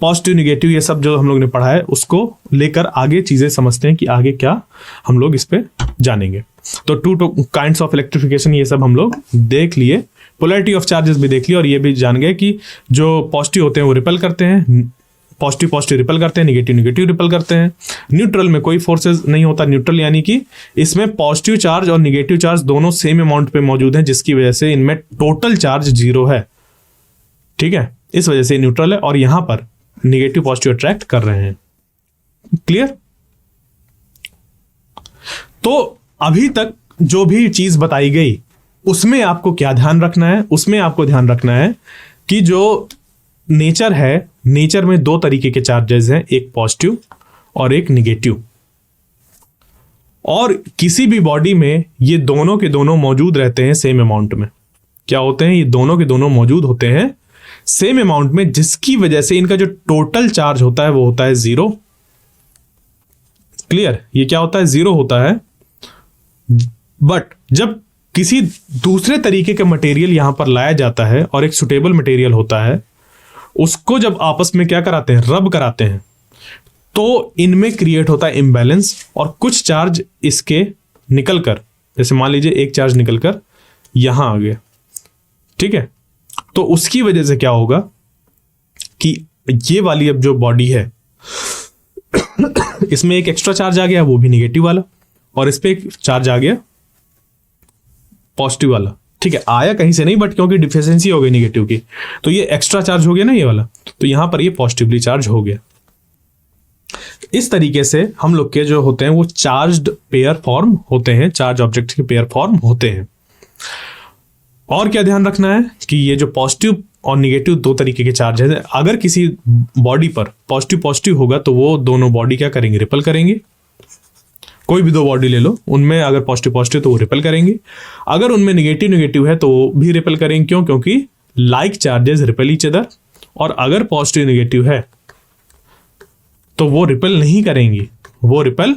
पॉजिटिव निगेटिव ये सब जो हम लोग ने पढ़ा है उसको लेकर आगे चीजें समझते हैं कि आगे क्या हम लोग इस पे जानेंगे। तो टू काइंड्स ऑफ इलेक्ट्रिफिकेशन ये सब हम लोग देख लिए, पोलैरिटी ऑफ चार्जेस भी देख लिए और ये भी जान गए कि जो पॉजिटिव होते हैं वो रिपेल करते हैं, पॉजिटिव पॉजिटिव रिपेल करते हैं, निगेटिव निगेटिव रिपेल करते हैं। न्यूट्रल में कोई फोर्सेस नहीं होता। न्यूट्रल यानी कि इसमें पॉजिटिव चार्ज और निगेटिव चार्ज दोनों सेम अमाउंट पे मौजूद हैं, जिसकी वजह से इनमें टोटल चार्ज 0 है। ठीक है, इस वजह से न्यूट्रल है और यहां पर निगेटिव पॉजिटिव अट्रैक्ट कर रहे हैं। क्लियर? तो अभी तक जो भी चीज बताई गई उसमें आपको क्या ध्यान रखना है? उसमें आपको ध्यान रखना है कि जो नेचर है, नेचर में 2 तरीके के चार्जेस हैं, एक पॉजिटिव और एक निगेटिव। और किसी भी बॉडी में ये दोनों के दोनों मौजूद रहते हैं सेम अमाउंट में। क्या होते हैं? ये दोनों के दोनों मौजूद होते हैं सेम अमाउंट में, जिसकी वजह से इनका जो टोटल चार्ज होता है वो होता है 0। क्लियर? ये क्या होता है? 0 होता है। बट जब किसी दूसरे तरीके का मटेरियल यहां पर लाया जाता है और एक सुटेबल मटेरियल होता है, उसको जब आपस में क्या कराते हैं, रब कराते हैं, तो इनमें क्रिएट होता है इम्बैलेंस और कुछ चार्ज इसके निकलकर, जैसे मान लीजिए एक चार्ज निकलकर यहां आ गया। ठीक है, तो उसकी वजह से क्या होगा कि ये वाली अब जो बॉडी है इसमें एक एक्स्ट्रा चार्ज आ गया, वो भी निगेटिव वाला, और इस पे एक चार्ज आ गया पॉजिटिव वाला। ठीक है, आया कहीं से नहीं, बट क्योंकि डिफिशिएंसी हो गई निगेटिव की, तो ये एक्स्ट्रा चार्ज हो गया ना ये वाला, तो यहां पर ये पॉजिटिवली चार्ज हो गया। इस तरीके से हम लोग के जो होते हैं वो चार्ज्ड पेयर फॉर्म होते हैं, चार्ज ऑब्जेक्ट के पेयर फॉर्म होते हैं। और क्या ध्यान रखना है कि ये जो पॉजिटिव और निगेटिव 2 तरीके के चार्ज है, अगर किसी बॉडी पर पॉजिटिव पॉजिटिव होगा तो वो दोनों बॉडी क्या करेंगे, रिपेल करेंगे। कोई भी 2 बॉडी ले लो, उनमें अगर पॉजिटिव पॉजिटिव तो वो रिपेल करेंगे, अगर उनमें निगेटिव निगेटिव है तो वो भी रिपेल करेंगे। क्यों? क्योंकि like charges repel each other. और अगर पॉजिटिव निगेटिव है तो वो रिपेल नहीं करेंगी, वो रिपेल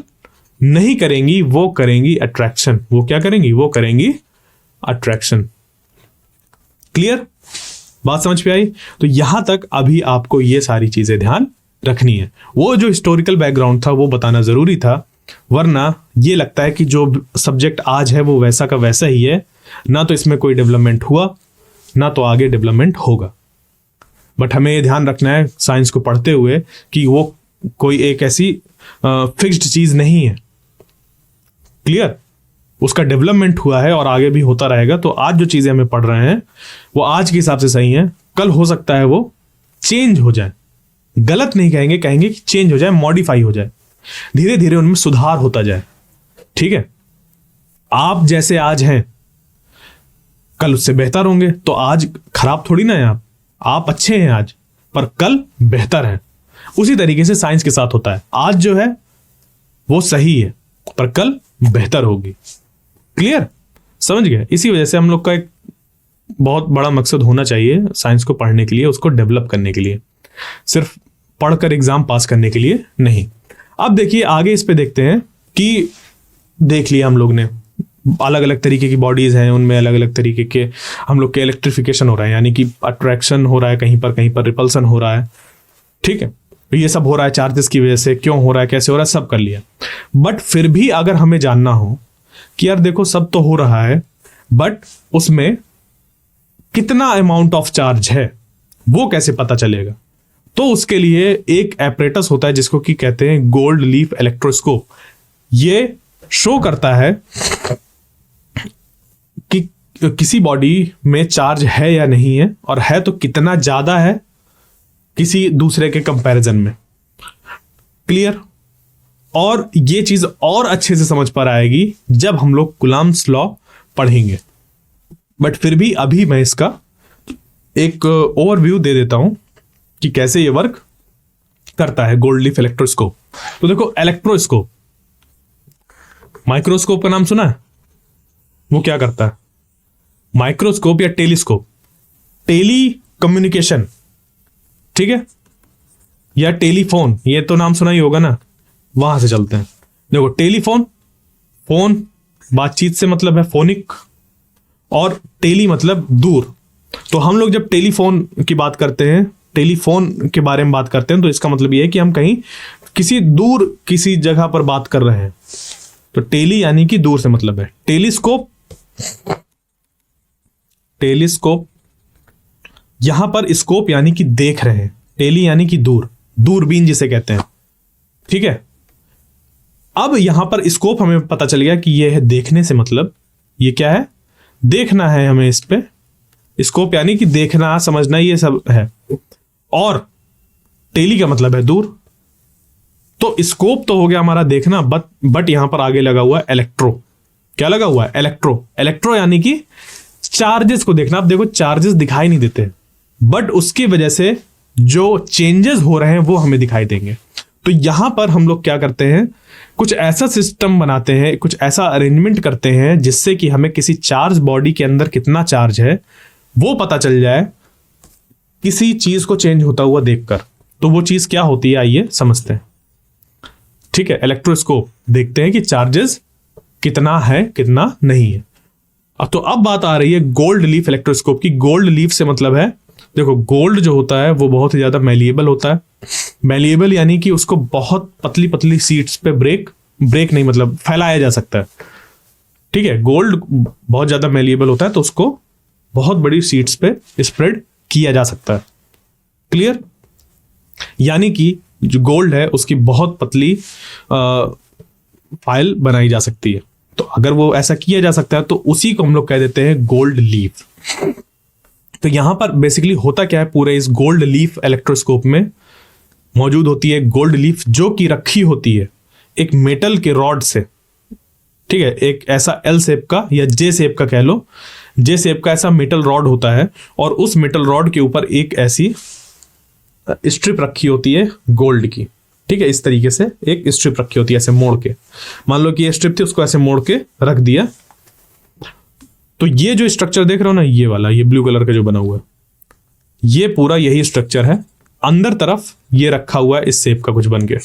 नहीं करेंगी, वो करेंगी अट्रैक्शन। वो क्या करेंगी? वो करेंगी अट्रैक्शन। क्लियर? बात समझ पे आई? तो यहां तक अभी आपको ये सारी चीजें ध्यान रखनी है। वो जो हिस्टोरिकल बैकग्राउंड था वो बताना जरूरी था, वरना ये लगता है कि जो सब्जेक्ट आज है वो वैसा का वैसा ही है, ना तो इसमें कोई डेवलपमेंट हुआ ना तो आगे डेवलपमेंट होगा। बट हमें ये ध्यान रखना है साइंस को पढ़ते हुए कि वो कोई एक ऐसी फिक्स्ड चीज नहीं है। क्लियर? उसका डेवलपमेंट हुआ है और आगे भी होता रहेगा। तो आज जो चीजें हमें पढ़ रहे हैं वो आज के हिसाब से सही है, कल हो सकता है वो चेंज हो जाए। गलत नहीं कहेंगे, कहेंगे कि चेंज हो जाए, मॉडिफाई हो जाए, धीरे धीरे उनमें सुधार होता जाए। ठीक है, आप जैसे आज हैं कल उससे बेहतर होंगे, तो आज खराब थोड़ी ना है आप अच्छे हैं आज, पर कल बेहतर है। उसी तरीके से साइंस के साथ होता है, आज जो है वो सही है पर कल बेहतर होगी। क्लियर? समझ गए? इसी वजह से हम लोग का एक बहुत बड़ा मकसद होना चाहिए साइंस को पढ़ने के लिए, उसको डेवलप करने के लिए, सिर्फ पढ़कर एग्जाम पास करने के लिए नहीं। अब देखिए आगे इस पे देखते हैं कि देख लिया हम लोग ने अलग अलग तरीके की बॉडीज हैं, उनमें अलग अलग तरीके के हम लोग के इलेक्ट्रिफिकेशन हो रहा है, यानी कि अट्रैक्शन हो रहा है, कहीं पर रिपल्सन हो रहा है। ठीक है, तो ये सब हो रहा है चार्जेस की वजह से, क्यों हो रहा है, कैसे हो रहा है, सब कर लिया। बट फिर भी अगर हमें जानना हो कि यार देखो सब तो हो रहा है, बट उसमें कितना अमाउंट ऑफ चार्ज है वो कैसे पता चलेगा, तो उसके लिए एक एपरेटस होता है जिसको कि कहते हैं गोल्ड लीफ इलेक्ट्रोस्कोप। ये शो करता है कि किसी बॉडी में चार्ज है या नहीं है, और है तो कितना ज्यादा है किसी दूसरे के कंपैरिजन में। क्लियर? और ये चीज और अच्छे से समझ पर आएगी जब हम लोग कुलाम्स लॉ पढ़ेंगे। बट फिर भी अभी मैं इसका एक ओवरव्यू दे देता हूं कि कैसे ये वर्क करता है गोल्ड लीफ इलेक्ट्रोस्कोप। तो देखो इलेक्ट्रोस्कोप, माइक्रोस्कोप का नाम सुना है, वो क्या करता है? माइक्रोस्कोप या टेलीस्कोप, टेली कम्युनिकेशन, ठीक है, या टेलीफोन, ये तो नाम सुना ही होगा ना, वहां से चलते हैं। देखो टेलीफोन, फोन बातचीत से मतलब है फोनिक, और टेली मतलब दूर। तो हम लोग जब टेलीफोन की बात करते हैं, टेलीफोन के बारे में बात करते हैं, तो इसका मतलब ये है कि हम कहीं किसी दूर किसी जगह पर बात कर रहे हैं। तो टेली यानी कि दूर से मतलब है। टेलीस्कोप, टेलीस्कोप यहां पर स्कोप यानी कि देख रहे हैं, टेली यानी कि दूर, दूरबीन जिसे कहते हैं, ठीक है। अब यहां पर स्कोप हमें पता चल गया कि यह है देखने से मतलब, ये क्या है, देखना है हमें इस पे। स्कोप यानी कि देखना समझना, ये सब है। और टेली का मतलब है दूर। तो स्कोप तो हो गया हमारा देखना, बट यहां पर आगे लगा हुआ है इलेक्ट्रो। क्या लगा हुआ है? इलेक्ट्रो। इलेक्ट्रो यानी कि चार्जेस को देखना। अब देखो चार्जेस दिखाई नहीं देते, बट उसकी वजह से जो चेंजेस हो रहे हैं वो हमें दिखाई देंगे। तो यहां पर हम लोग क्या करते हैं, कुछ ऐसा सिस्टम बनाते हैं, कुछ ऐसा अरेंजमेंट करते हैं जिससे कि हमें किसी चार्ज बॉडी के अंदर कितना चार्ज है वो पता चल जाए किसी चीज को चेंज होता हुआ देखकर। तो वो चीज क्या होती है, आइए समझते हैं। ठीक है, इलेक्ट्रोस्कोप देखते हैं कि चार्जेस कितना है कितना नहीं है। तो अब बात आ रही है गोल्ड लीफ इलेक्ट्रोस्कोप की। गोल्ड लीफ से मतलब है, देखो गोल्ड जो होता है वो बहुत ही ज्यादा मैलिएबल होता है। मैलिएबल यानी कि उसको बहुत पतली पतली शीट्स पे ब्रेक नहीं मतलब फैलाया जा सकता है। ठीक है, गोल्ड बहुत ज्यादा मैलिएबल होता है तो उसको बहुत बड़ी शीट्स पे स्प्रेड किया जा सकता है। क्लियर? यानी कि जो गोल्ड है उसकी बहुत पतली फाइल बनाई जा सकती है। तो अगर वो ऐसा किया जा सकता है तो उसी को हम लोग कह देते हैं गोल्ड लीफ। तो यहां पर बेसिकली होता क्या है, पूरे इस गोल्ड लीफ इलेक्ट्रोस्कोप में मौजूद होती है गोल्ड लीफ, जो कि रखी होती है एक मेटल के रॉड से। ठीक है, एक ऐसा एल शेप का या जे शेप का कह लो, जे शेप का ऐसा मेटल रॉड होता है, और उस मेटल रॉड के ऊपर एक ऐसी स्ट्रिप रखी होती है गोल्ड की। ठीक है, इस तरीके से एक स्ट्रिप रखी होती है ऐसे मोड़ के। मान लो कि ये स्ट्रिप थी, उसको ऐसे मोड़ के रख दिया। तो ये जो स्ट्रक्चर देख रहे हो ना, ये वाला, ये ब्लू कलर का जो बना हुआ है, ये पूरा यही स्ट्रक्चर है। अंदर तरफ ये रखा हुआ है इस शेप का कुछ बन के।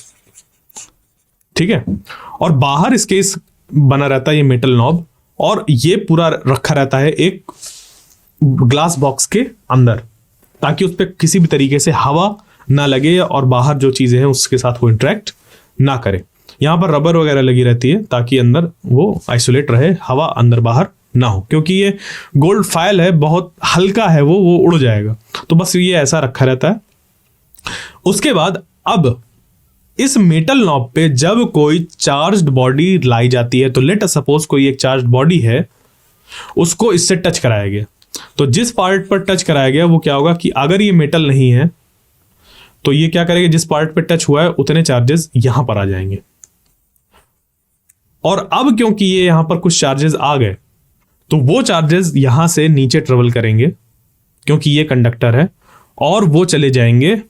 ठीक है, और बाहर इसके इस बना रहता है ये मेटल नॉब, और ये पूरा रखा रहता है एक ग्लास बॉक्स के अंदर, ताकि उस पर किसी भी तरीके से हवा ना लगे और बाहर जो चीजें हैं उसके साथ वो इंटरेक्ट ना करे। यहां पर रबर वगैरह लगी रहती है ताकि अंदर वो आइसोलेट रहे, हवा अंदर बाहर ना हो, क्योंकि ये गोल्ड फाइल है, बहुत हल्का है, वो उड़ जाएगा। तो बस ये ऐसा रखा रहता है। उसके बाद अब इस मेटल नॉब पे जब कोई चार्ज्ड बॉडी लाई जाती है, तो लेट अस सपोज कोई एक चार्ज्ड बॉडी है, उसको इससे टच कराया गया। तो जिस पार्ट पर टच कराया गया वो क्या होगा कि अगर ये मेटल नहीं है तो ये क्या करेगा, जिस पार्ट पे टच हुआ है उतने चार्जेस यहां पर आ जाएंगे। और अब क्योंकि ये यहां पर कुछ चार्जेस आ गए, तो वो चार्जेस यहां से नीचे ट्रेवल करेंगे, क्योंकि ये कंडक्टर है, और वो चले जाएंगे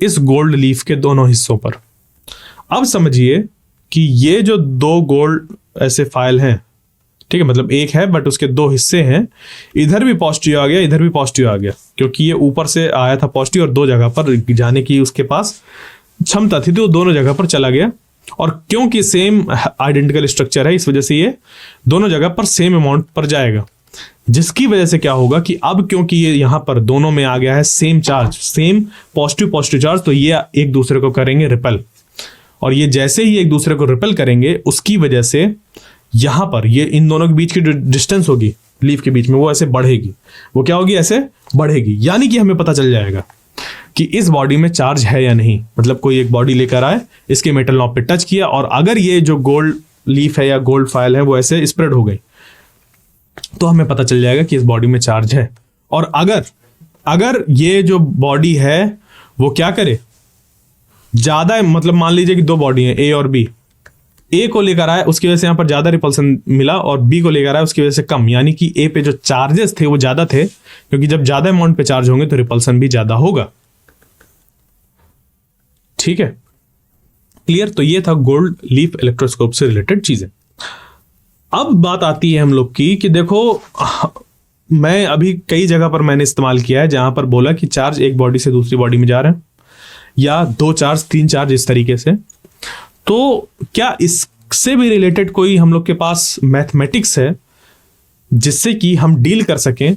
इस गोल्ड लीफ के दोनों हिस्सों पर। अब समझिए कि ये जो दो गोल्ड ऐसे फाइल हैं, ठीक है, मतलब एक है बट उसके दो हिस्से हैं, इधर भी पॉजिटिव आ गया, इधर भी पॉजिटिव आ गया, क्योंकि ये ऊपर से आया था पॉजिटिव और दो जगह पर जाने की उसके पास क्षमता थी, तो दोनों जगह पर चला गया। और क्योंकि सेम आइडेंटिकल स्ट्रक्चर है, इस वजह से ये दोनों जगह पर सेम अमाउंट पर जाएगा, जिसकी वजह से क्या होगा कि अब क्योंकि ये यहां पर दोनों में आ गया है same charge, same positive charge, तो ये एक दूसरे को करेंगे रिपेल। और ये जैसे ही एक दूसरे को रिपेल करेंगे, उसकी वजह से यहां पर ये इन दोनों के बीच की जो डिस्टेंस होगी लीफ के बीच में, वो ऐसे बढ़ेगी। वो क्या होगी, ऐसे बढ़ेगी। यानी कि हमें पता चल जाएगा कि इस बॉडी में चार्ज है या नहीं। मतलब कोई एक बॉडी लेकर आए, इसके मेटल नॉब पे टच किया, और अगर ये जो गोल्ड लीफ है या गोल्ड फाइल है वो ऐसे स्प्रेड हो गई, तो हमें पता चल जाएगा कि इस बॉडी में चार्ज है। और अगर ये जो बॉडी है वो क्या करे, ज्यादा, मतलब मान लीजिए कि दो बॉडी है ए और बी, ए को लेकर आए उसकी वजह से यहां पर ज्यादा रिपल्सन मिला, और बी को लेकर आए उसकी वजह से कम। यानी कि ए पे जो चार्जेस थे वो ज्यादा थे, क्योंकि जब ज्यादा अमाउंट पे चार्ज होंगे तो रिपल्सन भी ज्यादा होगा। ठीक है, क्लियर। तो ये था गोल्ड लीफ इलेक्ट्रोस्कोप से रिलेटेड चीजें। अब बात आती है हम लोग की कि देखो, मैं अभी कई जगह पर मैंने इस्तेमाल किया है जहां पर बोला कि चार्ज एक बॉडी से दूसरी बॉडी में जा रहे हैं, या 2 चार्ज 3 चार्ज, इस तरीके से। तो क्या इससे भी रिलेटेड कोई हम लोग के पास मैथमेटिक्स है जिससे कि हम डील कर सकें?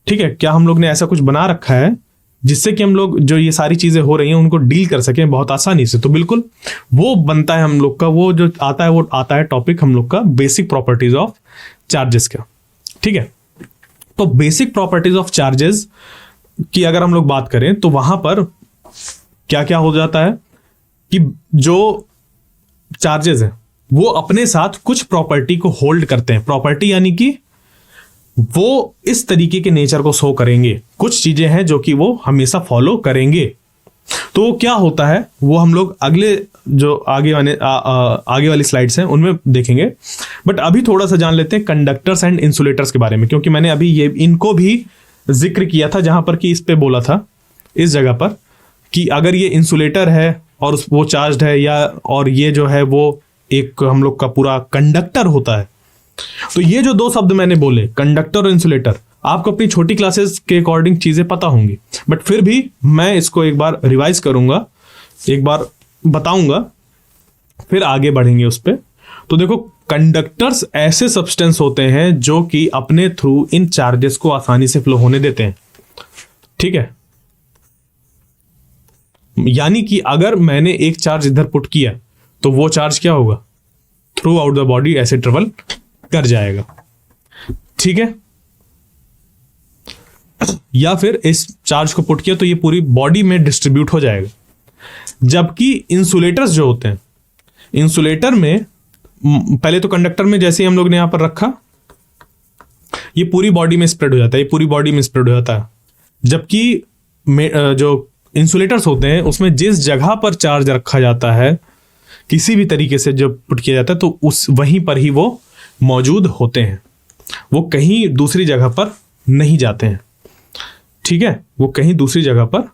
ठीक है, क्या हम लोग ने ऐसा कुछ बना रखा है जिससे कि हम लोग जो ये सारी चीजें हो रही हैं उनको डील कर सकें बहुत आसानी से? तो बिल्कुल वो बनता है हम लोग का, वो जो आता है वो आता है टॉपिक हम लोग का बेसिक प्रॉपर्टीज ऑफ चार्जेस का। ठीक है, तो बेसिक प्रॉपर्टीज ऑफ चार्जेस की अगर हम लोग बात करें तो वहां पर क्या क्या हो जाता है कि जो चार्जेस हैं वो अपने साथ कुछ प्रॉपर्टी को होल्ड करते हैं। प्रॉपर्टी यानी कि वो इस तरीके के नेचर को शो करेंगे, कुछ चीजें हैं जो कि वो हमेशा फॉलो करेंगे। तो क्या होता है वो हम लोग अगले जो आगे वाली स्लाइड्स हैं उनमें देखेंगे। बट अभी थोड़ा सा जान लेते हैं कंडक्टर्स एंड इंसुलेटर्स के बारे में, क्योंकि मैंने अभी ये इनको भी जिक्र किया था जहां पर कि इस पे बोला था, इस जगह पर, कि अगर ये इंसुलेटर है और वो चार्ज्ड है, या और ये जो है वो एक हम लोग का पूरा कंडक्टर होता है। तो ये जो 2 शब्द मैंने बोले, कंडक्टर और इंसुलेटर, आपको अपनी छोटी क्लासेस के अकॉर्डिंग चीजें पता होंगी, बट फिर भी मैं इसको एक बार रिवाइज करूंगा, एक बार बताऊंगा, फिर आगे बढ़ेंगे उस पर। तो देखो, कंडक्टर्स ऐसे सब्सटेंस होते हैं जो कि अपने थ्रू इन चार्जेस को आसानी से फ्लो होने देते हैं। ठीक है, यानी कि अगर मैंने एक चार्ज इधर पुट किया तो वो चार्ज क्या होगा, थ्रू आउट द बॉडी ऐसे ट्रेवल कर जाएगा। ठीक है, या फिर इस चार्ज को पुट किया तो ये पूरी बॉडी में डिस्ट्रीब्यूट हो जाएगा। जबकि इंसुलेटर्स जो होते हैं, इंसुलेटर में पहले तो कंडक्टर में जैसे हम लोग ने यहां पर रखा, ये पूरी बॉडी में स्प्रेड हो जाता है, ये पूरी बॉडी में स्प्रेड हो जाता है। जबकि जो इंसुलेटर्स होते हैं उसमें जिस जगह पर चार्ज रखा जाता है किसी भी तरीके से जब पुट किया जाता है तो उस वहीं पर ही वो मौजूद होते हैं, वो कहीं दूसरी जगह पर नहीं जाते हैं। ठीक है, वो कहीं दूसरी जगह पर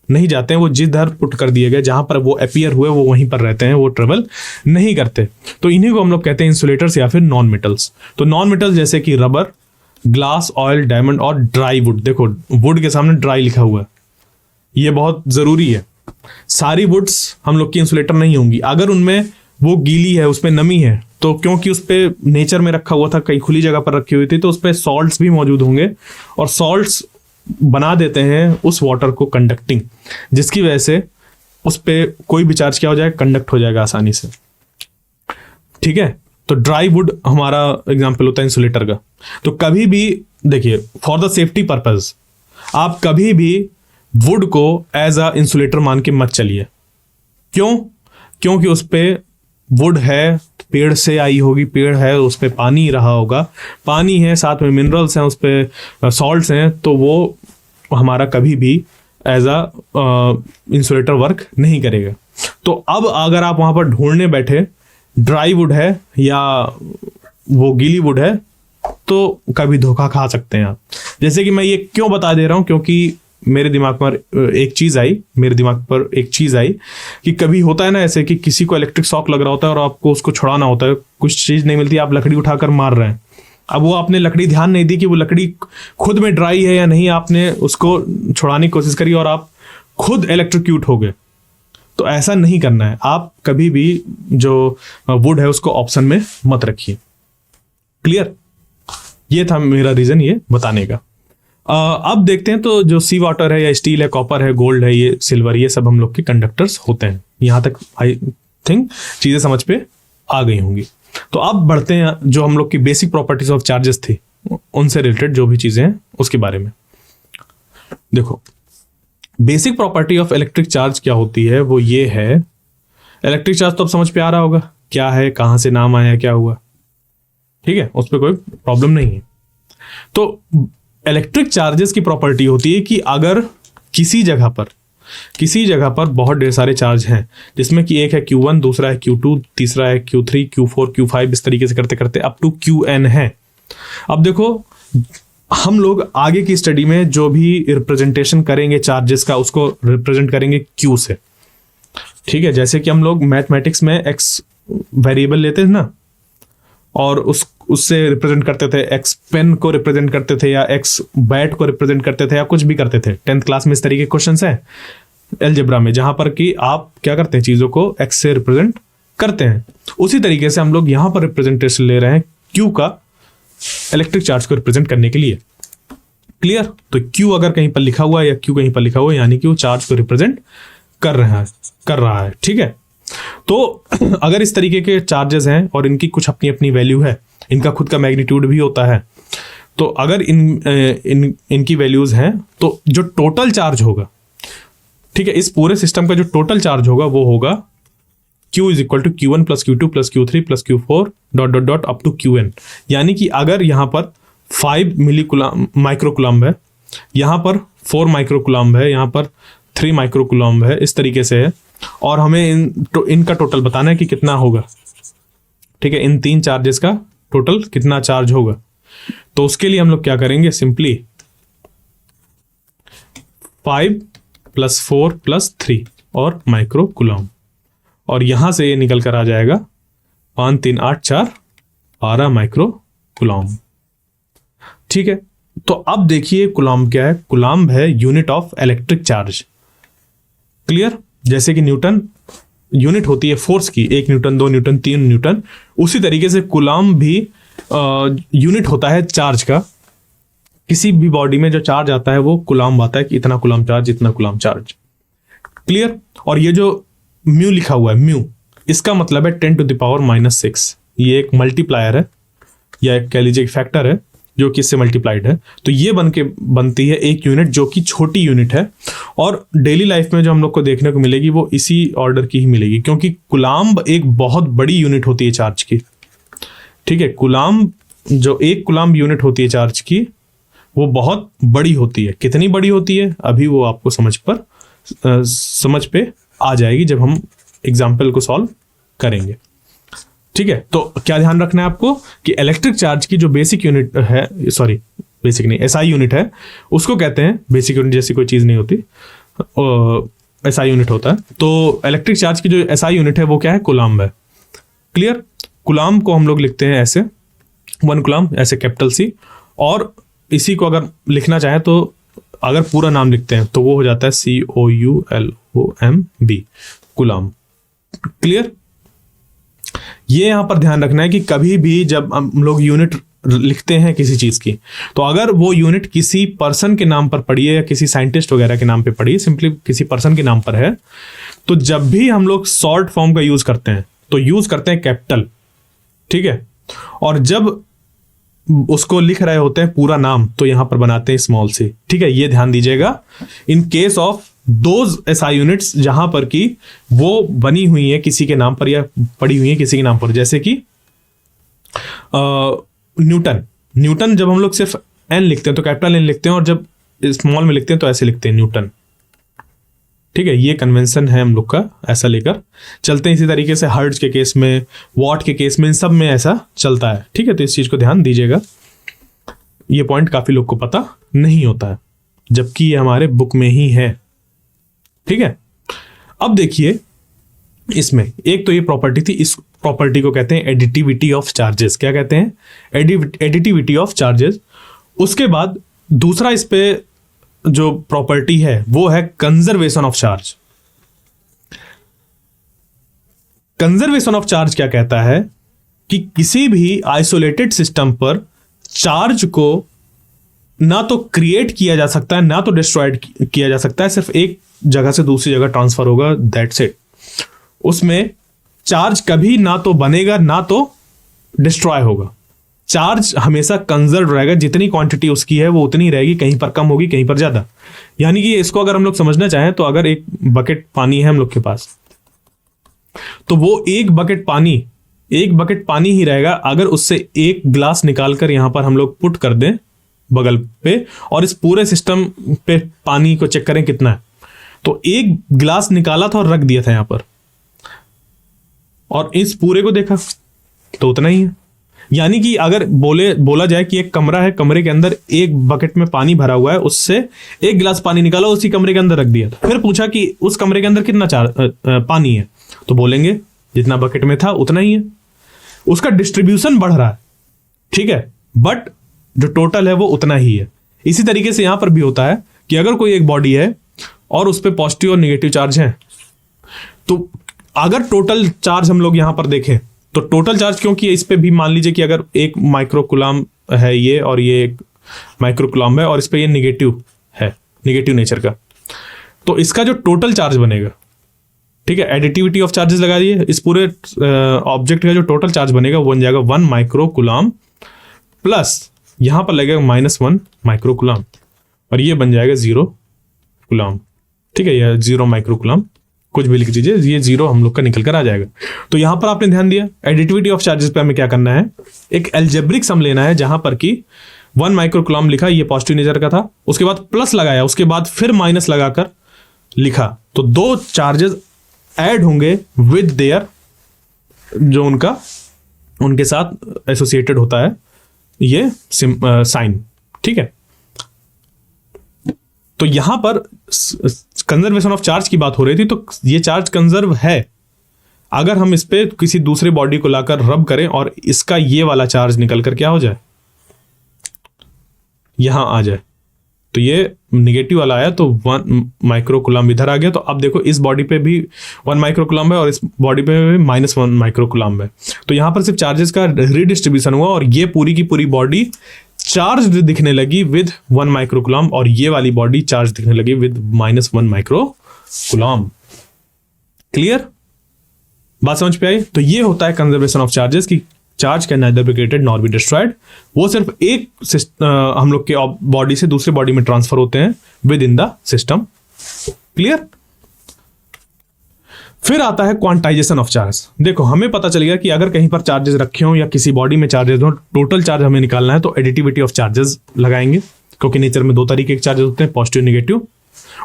नहीं जाते हैं, वो जिधर पुट कर दिए गए जहां पर वो अपीयर हुए वो वहीं पर रहते हैं, वो ट्रेवल नहीं करते। तो इन्हीं को हम लोग कहते हैं इंसुलेटर्स या फिर नॉन मेटल्स। तो नॉन मेटल्स जैसे कि रबर, ग्लास, ऑयल, डायमंड और ड्राई वुड। देखो, वुड के सामने ड्राई लिखा हुआ है, ये बहुत जरूरी है। सारी वुड्स हम लोग की इंसुलेटर नहीं होंगी। अगर उनमें वो गीली है, उसमें नमी है, तो क्योंकि उस पे नेचर में रखा हुआ था, कहीं खुली जगह पर रखी हुई थी, तो उस पे सॉल्ट्स भी मौजूद होंगे और सॉल्ट्स बना देते हैं उस वाटर को कंडक्टिंग, जिसकी वजह से उस पे कोई भी चार्ज क्या हो जाएगा, कंडक्ट हो जाएगा आसानी से। ठीक है, तो ड्राई वुड हमारा एग्जाम्पल होता है इंसुलेटर का। तो कभी भी देखिए, फॉर द सेफ्टी पर्पज आप कभी भी वुड को एज अ इंसुलेटर मान के मत चलिए। क्यों? क्योंकि उस पे वुड है, पेड़ से आई होगी, पेड़ है, उस पे पानी रहा होगा, पानी है, साथ में मिनरल्स हैं, उस पे सॉल्ट्स हैं, तो वो हमारा कभी भी एज अ इंसुलेटर वर्क नहीं करेगा। तो अब अगर आप वहां पर ढूंढने बैठे ड्राई वुड है या वो गीली वुड है, तो कभी धोखा खा सकते हैं आप। जैसे कि मैं ये क्यों बता दे रहा हूं, क्योंकि मेरे दिमाग पर एक चीज आई कि कभी होता है ना ऐसे कि किसी को इलेक्ट्रिक शॉक लग रहा होता है और आपको उसको छुड़ाना होता है, कुछ चीज नहीं मिलती, आप लकड़ी उठाकर मार रहे हैं। अब वो आपने लकड़ी ध्यान नहीं दी कि वो लकड़ी खुद में ड्राई है या नहीं, आपने उसको छुड़ाने की कोशिश करी और आप खुद इलेक्ट्रोक्यूट हो गए। तो ऐसा नहीं करना है, आप कभी भी जो वुड है उसको ऑप्शन में मत रखिए। क्लियर? ये था मेरा रीजन ये बताने का। अब देखते हैं, तो जो सी वाटर है या स्टील है, कॉपर है, गोल्ड है, ये सिल्वर, ये सब हम लोग के कंडक्टर्स होते हैं। यहां तक आई थिंक चीजें समझ पे आ गई होंगी। तो अब बढ़ते हैं जो हम लोग की बेसिक प्रॉपर्टीज ऑफ चार्जेस थी, उनसे रिलेटेड जो भी चीजें हैं उसके बारे में। देखो, basic property of electric charge क्या होती है, वो ये है, इलेक्ट्रिक चार्ज तो अब समझ पे आ रहा होगा क्या है, कहां से नाम आया, क्या हुआ। ठीक है, उस पर कोई प्रॉब्लम नहीं है। तो इलेक्ट्रिक चार्जेस की प्रॉपर्टी होती है कि अगर किसी जगह पर बहुत ढेर सारे चार्ज हैं, जिसमें कि एक है Q1, दूसरा है Q2, तीसरा है Q3, Q4, Q5, इस तरीके से करते करते अप टू Qn है। अब देखो, हम लोग आगे की स्टडी में जो भी रिप्रेजेंटेशन करेंगे चार्जेस का, उसको रिप्रेजेंट करेंगे Q से। ठीक है, जैसे कि हम लोग मैथमेटिक्स में एक्स वेरिएबल लेते थे ना, और उससे रिप्रेजेंट करते थे, एक्स पेन को रिप्रेजेंट करते थे, या एक्स बैट को रिप्रेजेंट करते थे, या कुछ भी करते थे। 10th क्लास में इस तरीके के क्वेश्चंस हैं अलजेब्रा में, जहां पर कि आप क्या करते हैं, चीजों को एक्स से रिप्रेजेंट करते हैं। उसी तरीके से हम लोग यहां पर रिप्रेजेंटेशन ले रहे हैं क्यू का, इलेक्ट्रिक चार्ज को रिप्रेजेंट करने के लिए। क्लियर? तो क्यू अगर कहीं पर लिखा हुआ है या क्यू कहीं पर लिखा हुआ है, यानी कि वो चार्ज को रिप्रेजेंट कर रहा है। ठीक है, तो अगर इस तरीके के चार्जेस हैं और इनकी कुछ अपनी अपनी वैल्यू है, इनका खुद का मैग्नीट्यूड भी होता है, तो अगर इनकी वैल्यूज हैं, तो जो टोटल चार्ज होगा, ठीक है, इस पूरे सिस्टम का जो टोटल चार्ज होगा वो होगा Q is equal to Q1 plus Q2 plus Q3 plus Q4 dot dot dot up to Qn। यानी कि अगर यहाँ पर 5 माइक्रोकुलम्ब है, यहाँ पर 4 माइक्रोकुलम्ब है, यहाँ पर 3 माइक्रोकुलम्ब है, इस तरीके से है, और हमें इनका टोटल बताना है कि कितना होगा। ठीक है, इन 3 चार्जेस का टोटल कितना चार्ज होगा। तो उसके लिए हम लोग क्या करेंगे, सिंपली 5 प्लस 4 प्लस 3 और माइक्रोकुलम्ब, और यहां से ये निकल कर आ जाएगा 5 3 8 4 12 माइक्रोकुलम्ब। ठीक है, तो अब देखिए कुलम्ब क्या है। कुलम्ब है unit of electric charge. Clear? जैसे कि न्यूटन यूनिट होती है फोर्स की, 1 न्यूटन 2 न्यूटन 3 न्यूटन, उसी तरीके से कुलम्ब भी यूनिट होता है चार्ज का। किसी भी बॉडी में जो चार्ज आता है वो कुलम्ब आता है कि इतना कुलम्ब चार्ज, इतना कुलम्ब चार्ज। क्लियर? और ये जो म्यू लिखा हुआ है, म्यू, इसका मतलब है 10 टू द पावर -6। ये एक मल्टीप्लायर है, या कह लीजिए फैक्टर है जो कि इससे मल्टीप्लाइड है। तो ये बनती है एक यूनिट जो कि छोटी यूनिट है, और डेली लाइफ में जो हम लोग को देखने को मिलेगी वो इसी ऑर्डर की ही मिलेगी, क्योंकि कुलम्ब एक बहुत बड़ी यूनिट होती है चार्ज की। ठीक है, कुलम्ब जो एक कुलम्ब यूनिट होती है चार्ज की, वो बहुत बड़ी होती है। कितनी बड़ी होती है अभी वो आपको समझ पे आ जाएगी जब हम एग्जाम्पल को सॉल्व करेंगे। ठीक है, तो क्या ध्यान रखना है आपको कि इलेक्ट्रिक चार्ज की जो बेसिक यूनिट है, सॉरी बेसिक नहीं, एसआई यूनिट है, उसको कहते हैं, बेसिक यूनिट जैसी कोई चीज नहीं होती, एसआई यूनिट होता है। तो इलेक्ट्रिक चार्ज की जो एसआई यूनिट है वो क्या है, कुलम्ब है। क्लियर? कुलम्ब को हम लोग लिखते हैं ऐसे, 1 कुलम्ब, ऐसे कैपिटल C, और इसी को अगर लिखना चाहे तो अगर पूरा नाम लिखते हैं तो वो हो जाता है COULOMB, कुलम्ब। क्लियर? ये यहां पर ध्यान रखना है कि कभी भी जब हम लोग यूनिट लिखते हैं किसी चीज की, तो अगर वो यूनिट किसी पर्सन के नाम पर पड़ी है या किसी साइंटिस्ट वगैरह के नाम पे पड़ी है, सिंपली किसी पर्सन के नाम पर है, तो जब भी हम लोग शॉर्ट फॉर्म का यूज करते हैं तो यूज करते हैं कैपिटल। ठीक है, और जब उसको लिख रहे होते हैं पूरा नाम तो यहां पर बनाते हैं स्मॉल सी। ठीक है, ये ध्यान दीजिएगा in case of those SI units जहां पर कि वो बनी हुई है किसी के नाम पर या पड़ी हुई है किसी के नाम पर, जैसे कि न्यूटन जब हम लोग सिर्फ एन लिखते हैं तो कैपिटल एन लिखते हैं, और जब स्मॉल में लिखते हैं तो ऐसे लिखते हैं, न्यूटन। ठीक है, ये कन्वेंशन है हम लोग का, ऐसा लेकर चलते हैं। इसी तरीके से हर्ट्ज के केस में, वॉट के केस में, इन सब में ऐसा चलता है। ठीक है, तो इस चीज को ध्यान दीजिएगा, ये पॉइंट काफी लोग को पता नहीं होता है, जबकि ये हमारे बुक में ही है। ठीक है, अब देखिए इसमें एक तो ये प्रॉपर्टी थी, इस प्रॉपर्टी को कहते हैं एडिटिविटी ऑफ चार्जेस। क्या कहते हैं? Additivity of charges. उसके बाद दूसरा इस पे जो प्रॉपर्टी है वो है conservation of charge. Conservation of charge क्या कहता है कि किसी भी आइसोलेटेड सिस्टम पर चार्ज को ना तो क्रिएट किया जा सकता है ना तो डिस्ट्रॉयड किया जा सकता है, सिर्फ एक जगह से दूसरी जगह ट्रांसफर होगा, दैट्स इट। उसमें चार्ज कभी ना तो बनेगा ना तो डिस्ट्रॉय होगा। चार्ज हमेशा कंजर्व रहेगा, जितनी क्वांटिटी उसकी है वो उतनी रहेगी, कहीं पर कम होगी कहीं पर ज्यादा। यानी कि इसको अगर हम लोग समझना चाहें तो अगर एक बकेट पानी है हम लोग के पास, तो वो एक बकेट पानी ही रहेगा। अगर उससे एक ग्लास निकालकर यहां पर हम लोग पुट कर दें बगल पे, और इस पूरे सिस्टम पे पानी को चेक करें कितना है, तो एक ग्लास निकाला था और रख दिया था यहां पर, और इस पूरे को देखा तो उतना ही है। यानी कि अगर बोला जाए कि एक कमरा है, कमरे के अंदर एक बकेट में पानी भरा हुआ है, उससे एक गिलास पानी निकाला, उसी कमरे के अंदर रख दिया, फिर पूछा कि उस कमरे के अंदर कितना पानी है, तो बोलेंगे जितना बकेट में था उतना ही है। उसका डिस्ट्रीब्यूशन बढ़ रहा है, ठीक है, बट जो टोटल है वो उतना ही है। इसी तरीके से यहां पर भी होता है कि अगर कोई एक बॉडी है और उस पर पॉजिटिव और निगेटिव चार्ज है, तो अगर टोटल चार्ज हम लोग यहां पर देखें तो टोटल चार्ज, क्योंकि इस पे भी मान लीजिए कि अगर एक माइक्रोकुलाम है ये और ये एक माइक्रोकुलाम है और इस पे ये निगेटिव है, निगेटिव नेचर का, तो इसका जो टोटल चार्ज बनेगा, ठीक है, एडिटिविटी ऑफ चार्जेस लगा दिए, इस पूरे ऑब्जेक्ट का जो टोटल चार्ज बनेगा वो बन जाएगा 1 माइक्रोकुलाम प्लस यहां पर लगेगा -1 माइक्रोकुलाम और ये बन जाएगा 0 कुलाम, ठीक है, या 0 माइक्रोकुलाम, कुछ भी लिख दीजिए, ये 0 हम लोग का निकल कर आ जाएगा। तो यहां पर आपने ध्यान दिया एडिटिविटी ऑफ चार्जेस पे हमें क्या करना है, एक एल्जेब्रिक सम लेना है जहां पर कि 1 माइक्रोकुलाम लिखा, ये पॉजिटिव नेचर का था, उसके बाद प्लस लगाया, उसके बाद फिर माइनस लगाकर लिखा, तो 2 चार्जेस ऐड होंगे विद देयर, जो उनके साथ एसोसिएटेड होता है ये साइन, ठीक है। तो यहां पर कंजर्वेशन ऑफ चार्ज की बात हो रही थी, तो ये चार्ज कंजर्व है अगर हम इस पे किसी दूसरे बॉडी को लाकर रब करें और इसका ये वाला चार्ज निकल कर क्या हो जाए, यहां आ जाए, तो ये निगेटिव वाला आया तो 1 माइक्रोकुलाम इधर आ गया। तो अब देखो इस बॉडी पे भी 1 माइक्रोकुलाम है और इस बॉडी पे भी -1 माइक्रोकुलाम है, तो यहां पर सिर्फ चार्जेस का रिडिस्ट्रीब्यूशन हुआ और ये पूरी की पूरी बॉडी चार्ज दिखने लगी विद 1 माइक्रोकुलाम और ये वाली बॉडी चार्ज दिखने लगी विद -1 माइक्रोकुलाम। क्लियर, बात समझ पे आई? तो ये होता है कंजर्वेशन ऑफ चार्जेस की charge can neither be created nor be destroyed, वो सिर्फ एक हम लोग के बॉडी से दूसरे बॉडी में ट्रांसफर होते हैं with in the system. Clear. फिर आता है क्वांटाइजेशन ऑफ चार्ज। देखो हमें पता चल गया कि अगर कहीं पर चार्जेस रखे हो या किसी बॉडी में चार्जेस हो, टोटल चार्ज हमें निकालना है तो एडिटिविटी ऑफ चार्जेस लगाएंगे, क्योंकि नेचर में 2 तरीके के चार्जेस होते हैं, पॉजिटिव नेगेटिव,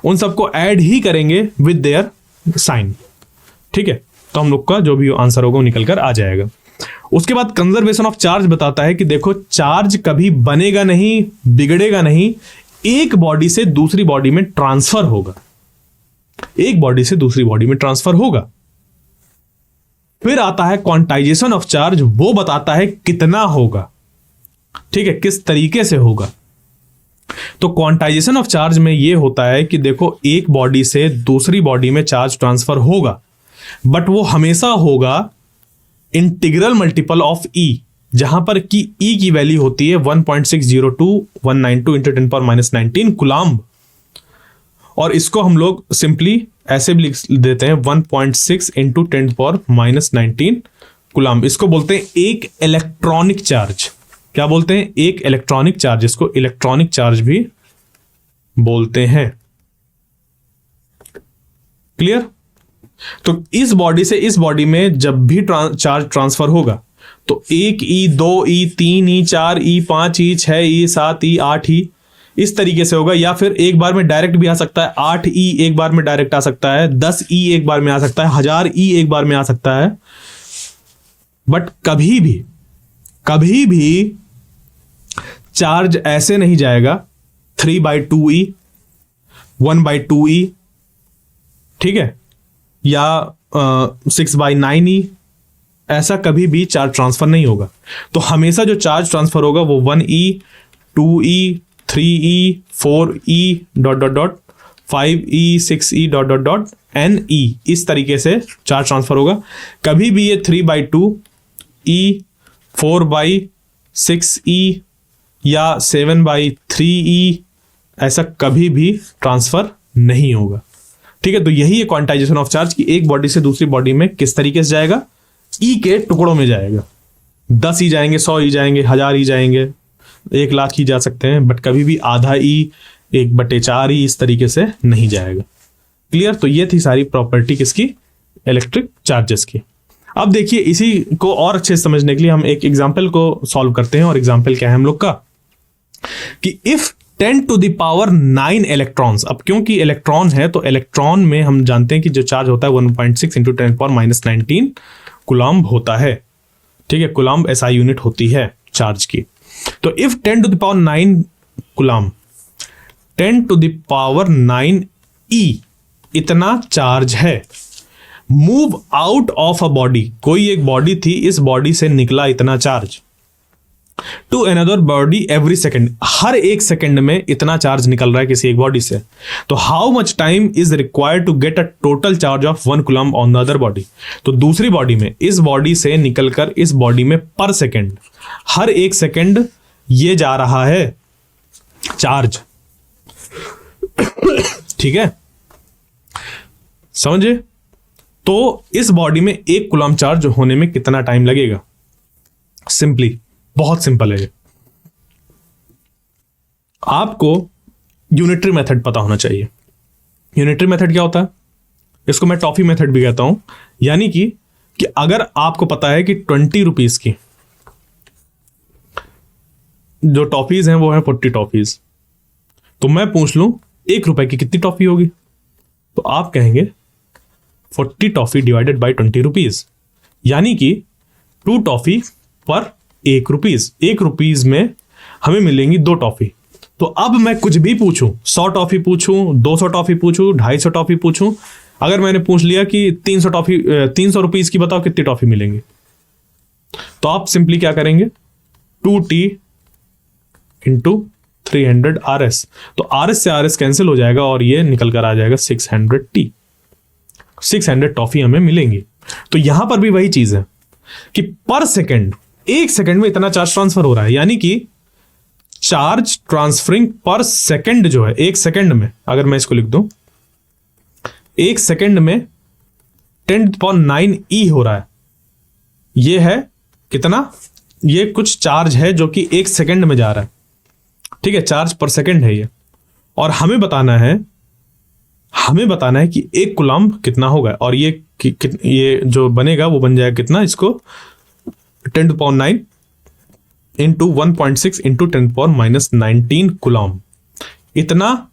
उन सबको ऐड ही करेंगे विद देयर साइन, ठीक है। तो हम लोग का जो भी आंसर होगा वो निकल कर आ जाएगा। उसके बाद कंजर्वेशन ऑफ चार्ज बताता है कि देखो चार्ज कभी बनेगा नहीं, बिगड़ेगा नहीं, एक बॉडी से दूसरी बॉडी में ट्रांसफर होगा, एक बॉडी से दूसरी बॉडी में ट्रांसफर होगा। फिर आता है क्वांटाइजेशन ऑफ चार्ज, वो बताता है कितना होगा, ठीक है, किस तरीके से होगा। तो क्वांटाइजेशन ऑफ चार्ज में यह होता है कि देखो एक बॉडी से दूसरी बॉडी में चार्ज ट्रांसफर होगा, बट वो हमेशा होगा इंटीग्रल मल्टीपल ऑफ ई, जहां पर कि ई की वैल्यू होती है 1.602192 इंटू 10⁻⁻19 कुलाम्ब, और इसको हम लोग सिंपली ऐसे भी लिख देते हैं 1.6 इंटू 10⁻⁻19 कुलाम्ब। इसको बोलते हैं एक इलेक्ट्रॉनिक चार्ज। क्या बोलते हैं? एक इलेक्ट्रॉनिक चार्ज। इसको इलेक्ट्रॉनिक चार्ज भी बोलते हैं। क्लियर? तो इस बॉडी से इस बॉडी में जब भी चार्ज ट्रांसफर होगा तो 1E 2E 3E 4E 5E 6E 7E 8E इस तरीके से होगा, या फिर एक बार में डायरेक्ट भी आ सकता है, 8E एक बार में डायरेक्ट आ सकता है, 10E एक बार में आ सकता है, 1000E एक बार में आ सकता है। बट कभी भी चार्ज ऐसे नहीं जाएगा 3/2E 1/2E, ठीक है, या 6/9E, ऐसा कभी भी चार्ज ट्रांसफर नहीं होगा। तो हमेशा जो चार्ज ट्रांसफर होगा वो 1E 2E 3E 4E ... 5E 6E ... NE, इस तरीके से चार्ज ट्रांसफर होगा। कभी भी ये 3/2E 4/6E या 7/3E ऐसा कभी भी ट्रांसफर नहीं होगा, ठीक है। तो यही है क्वांटाइजेशन ऑफ चार्ज की एक बॉडी से दूसरी बॉडी में किस तरीके से जाएगा, ई के टुकड़ों में जाएगा। 10 ई जाएंगे, 100 ई जाएंगे, 1000 ई जाएंगे, 1,00,000 ही जा सकते हैं, बट कभी भी आधा ई 1/4 ई इस तरीके से नहीं जाएगा। क्लियर? तो ये थी सारी प्रॉपर्टी किसकी, इलेक्ट्रिक चार्जेस की। अब देखिए इसी को और अच्छे से समझने के लिए हम एक एग्जाम्पल को सॉल्व करते हैं, और एग्जाम्पल क्या है हम लोग का कि इफ 10⁻9 इलेक्ट्रॉन्स, अब क्योंकि इलेक्ट्रॉन है तो इलेक्ट्रॉन में हम जानते हैं कि जो चार्ज होता है 1.6 इंटू 10⁻⁻19 कुलाम्ब होता है। ठीक है, कूलम्ब SI यूनिट होती है चार्ज की। तो if 10 to the power 9 coulomb, 10 to the power 9 E इतना चार्ज है, move out of a body, कोई एक बॉडी थी, इस बॉडी से निकला इतना charge, to another body every second, हर एक सेकेंड में इतना चार्ज निकल रहा है किसी एक बॉडी से, तो how much time is required to get a total charge of 1 coulomb on the other body. तो दूसरी बॉडी में, इस बॉडी से निकलकर इस बॉडी में पर सेकेंड, हर एक सेकेंड ये जा रहा है चार्ज, ठीक है, समझे। तो इस बॉडी में 1 कूलम्ब चार्ज होने में कितना टाइम लगेगा? सिंपली, बहुत सिंपल है ये। आपको यूनिटरी मेथड पता होना चाहिए। यूनिटरी मेथड क्या होता है? इसको मैं टॉफी मेथड भी कहता हूं। यानी कि अगर आपको पता है कि 20 रुपीज की जो टॉफीज हैं वो है 40 टॉफीज, तो मैं पूछ लूं 1 रुपए की कितनी टॉफी होगी, तो आप कहेंगे 40 टॉफी डिवाइडेड बाई 20 रुपीज, यानी कि 2 टॉफी पर 1 रुपीज। 1 रुपीज में हमें मिलेंगी 2 टॉफी। तो अब मैं कुछ भी पूछूं, 100 टॉफी पूछूं, 200 टॉफी पूछूं, 250 टॉफी पूछूं, अगर मैंने पूछ लिया कि 300 रुपीज की बताओ कितनी टॉफी मिलेंगी, तो आप सिंपली क्या करेंगे, 2T इंटू 300 RS, तो RS से RS कैंसिल हो जाएगा और ये निकल कर आ जाएगा 600T। 600 टॉफी हमें मिलेंगी। तो यहां पर भी वही चीज है कि पर सेकेंड, 1 सेकेंड में इतना चार्ज ट्रांसफर हो रहा है, यानी कि चार्ज ट्रांसफरिंग पर सेकेंड जो है, 1 सेकेंड में, अगर मैं इसको लिख दूं, 1 सेकेंड में 10⁹ E हो रहा है। ये है कितना, ये कुछ चार्ज है जो कि 1 सेकेंड में जा रहा है, ठीक है, चार्ज पर सेकेंड है ये। और हमें बताना है कि 1 कूलम्ब कितना होगा, और ये जो बनेगा वो बन जाएगा कितना, इसको 10⁹ इंटू 1.6 इंटू 10⁻⁻19 कूलम्ब। इतना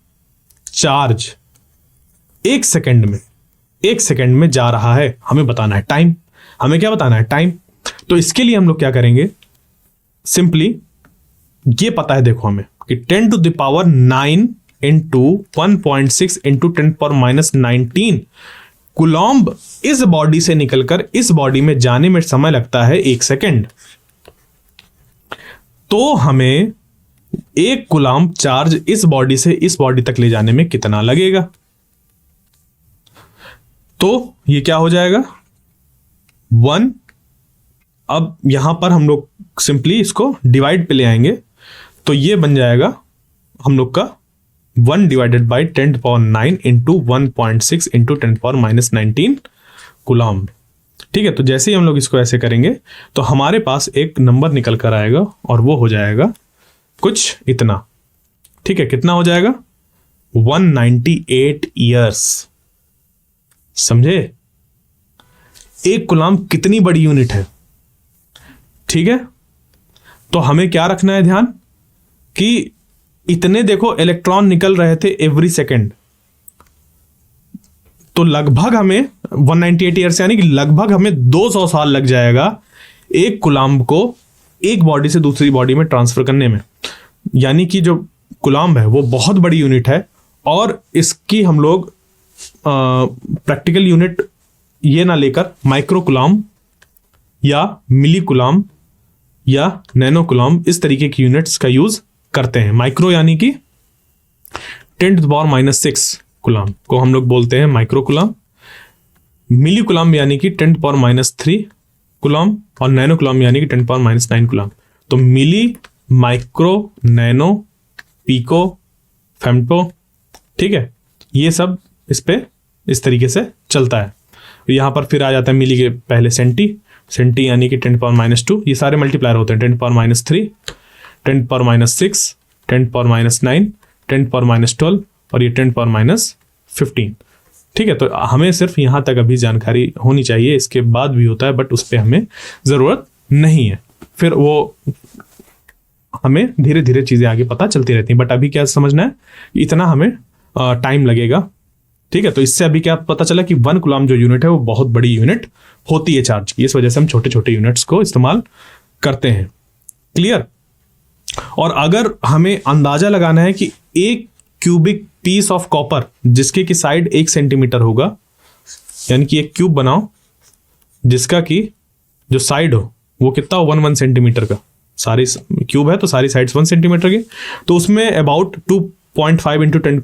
चार्ज 1 सेकेंड में जा रहा है। हमें बताना है टाइम, हमें क्या बताना है, टाइम। तो इसके लिए हम लोग क्या करेंगे, सिंपली ये पता है, देखो हमें कि 10 to the power 9 into 1.6 into 10⁻⁻19 coulomb इस बॉडी से निकलकर इस बॉडी में जाने में समय लगता है 1 सेकेंड। तो हमें 1 कूलम्ब चार्ज इस बॉडी से इस बॉडी तक ले जाने में कितना लगेगा, तो ये क्या हो जाएगा 1। अब यहां पर हम लोग सिंपली इसको डिवाइड पे ले आएंगे, तो ये बन जाएगा हम लोग का 1 divided by 10⁹ into 1.6 into 10⁻⁻19 coulomb. ठीक है, तो जैसे ही हम लोग इसको ऐसे करेंगे तो हमारे पास एक नंबर निकल कर आएगा और वो हो जाएगा कुछ इतना। ठीक है, कितना हो जाएगा 198 ईयर्स। समझे, 1 कूलम्ब कितनी बड़ी यूनिट है। ठीक है, तो हमें क्या रखना है ध्यान कि इतने देखो इलेक्ट्रॉन निकल रहे थे एवरी सेकेंड, तो लगभग हमें 198 ईयर्स यानी कि लगभग हमें 200 साल लग जाएगा 1 कूलम्ब को एक बॉडी से दूसरी बॉडी में ट्रांसफर करने में। यानी कि जो कूलम्ब है वो बहुत बड़ी यूनिट है, और इसकी हम लोग प्रैक्टिकल यूनिट ये ना लेकर माइक्रो कूलम्ब या मिली कूलम्ब या नैनो कूलम्ब इस तरीके की यूनिट्स का यूज करते हैं। माइक्रो यानी कि 10⁻⁻6 कूलम्ब को हम लोग बोलते हैं माइक्रो कूलम्ब, मिली कूलम्ब यानी कि 10⁻³ कूलम्ब, और नैनो कूलम्ब यानी कि 10⁻⁹ कूलम्ब। तो मिली, माइक्रो, नैनो, पीको, फेम्टो, ठीक है, ये सब इस पे इस तरीके से चलता है। यहां पर फिर आ जाता है मिली के पहले सेंटी यानी कि 10⁻², ये सारे मल्टीप्लायर होते हैं 10⁻3, 10⁻6, 10⁻9, 10⁻12 और ये 10⁻15। ठीक है, तो हमें सिर्फ यहां तक अभी जानकारी होनी चाहिए, इसके बाद भी होता है बट उस पर हमें जरूरत नहीं है, फिर वो हमें धीरे धीरे चीजें आगे पता चलती रहती हैं। बट अभी क्या समझना है, इतना हमें टाइम लगेगा ठीक है, तो इससे अभी क्या पता चला कि 1 कूलम जो यूनिट है वो बहुत बड़ी यूनिट होती है चार्ज की, इस वजह से हम छोटे छोटे यूनिट्स को इस्तेमाल करते हैं। क्लियर? और अगर हमें अंदाजा लगाना है कि एक क्यूबिक पीस ऑफ कॉपर जिसके की साइड 1 सेंटीमीटर होगा, यानी कि एक क्यूब बनाओ जिसका की जो साइड हो वो कितना हो 1 सेंटीमीटर का, सारी क्यूब है तो सारी साइड्स 1 सेंटीमीटर की, तो उसमें about 2.5 into 10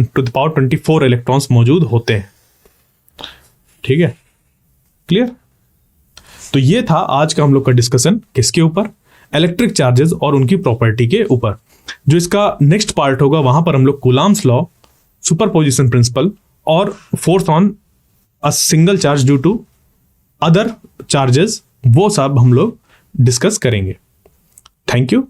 to the power 24 electrons मौजूद होते हैं। ठीक है, क्लियर? तो ये था आज का हम लोग का डिस्कशन, किसके ऊपर? इलेक्ट्रिक चार्जेस और उनकी प्रॉपर्टी के ऊपर। जो इसका नेक्स्ट पार्ट होगा वहां पर हम लोग कूलम्स लॉ, सुपरपोजिशन प्रिंसिपल और force on a single charge due to other charges, वो सब हम लोग डिस्कस करेंगे। Thank you.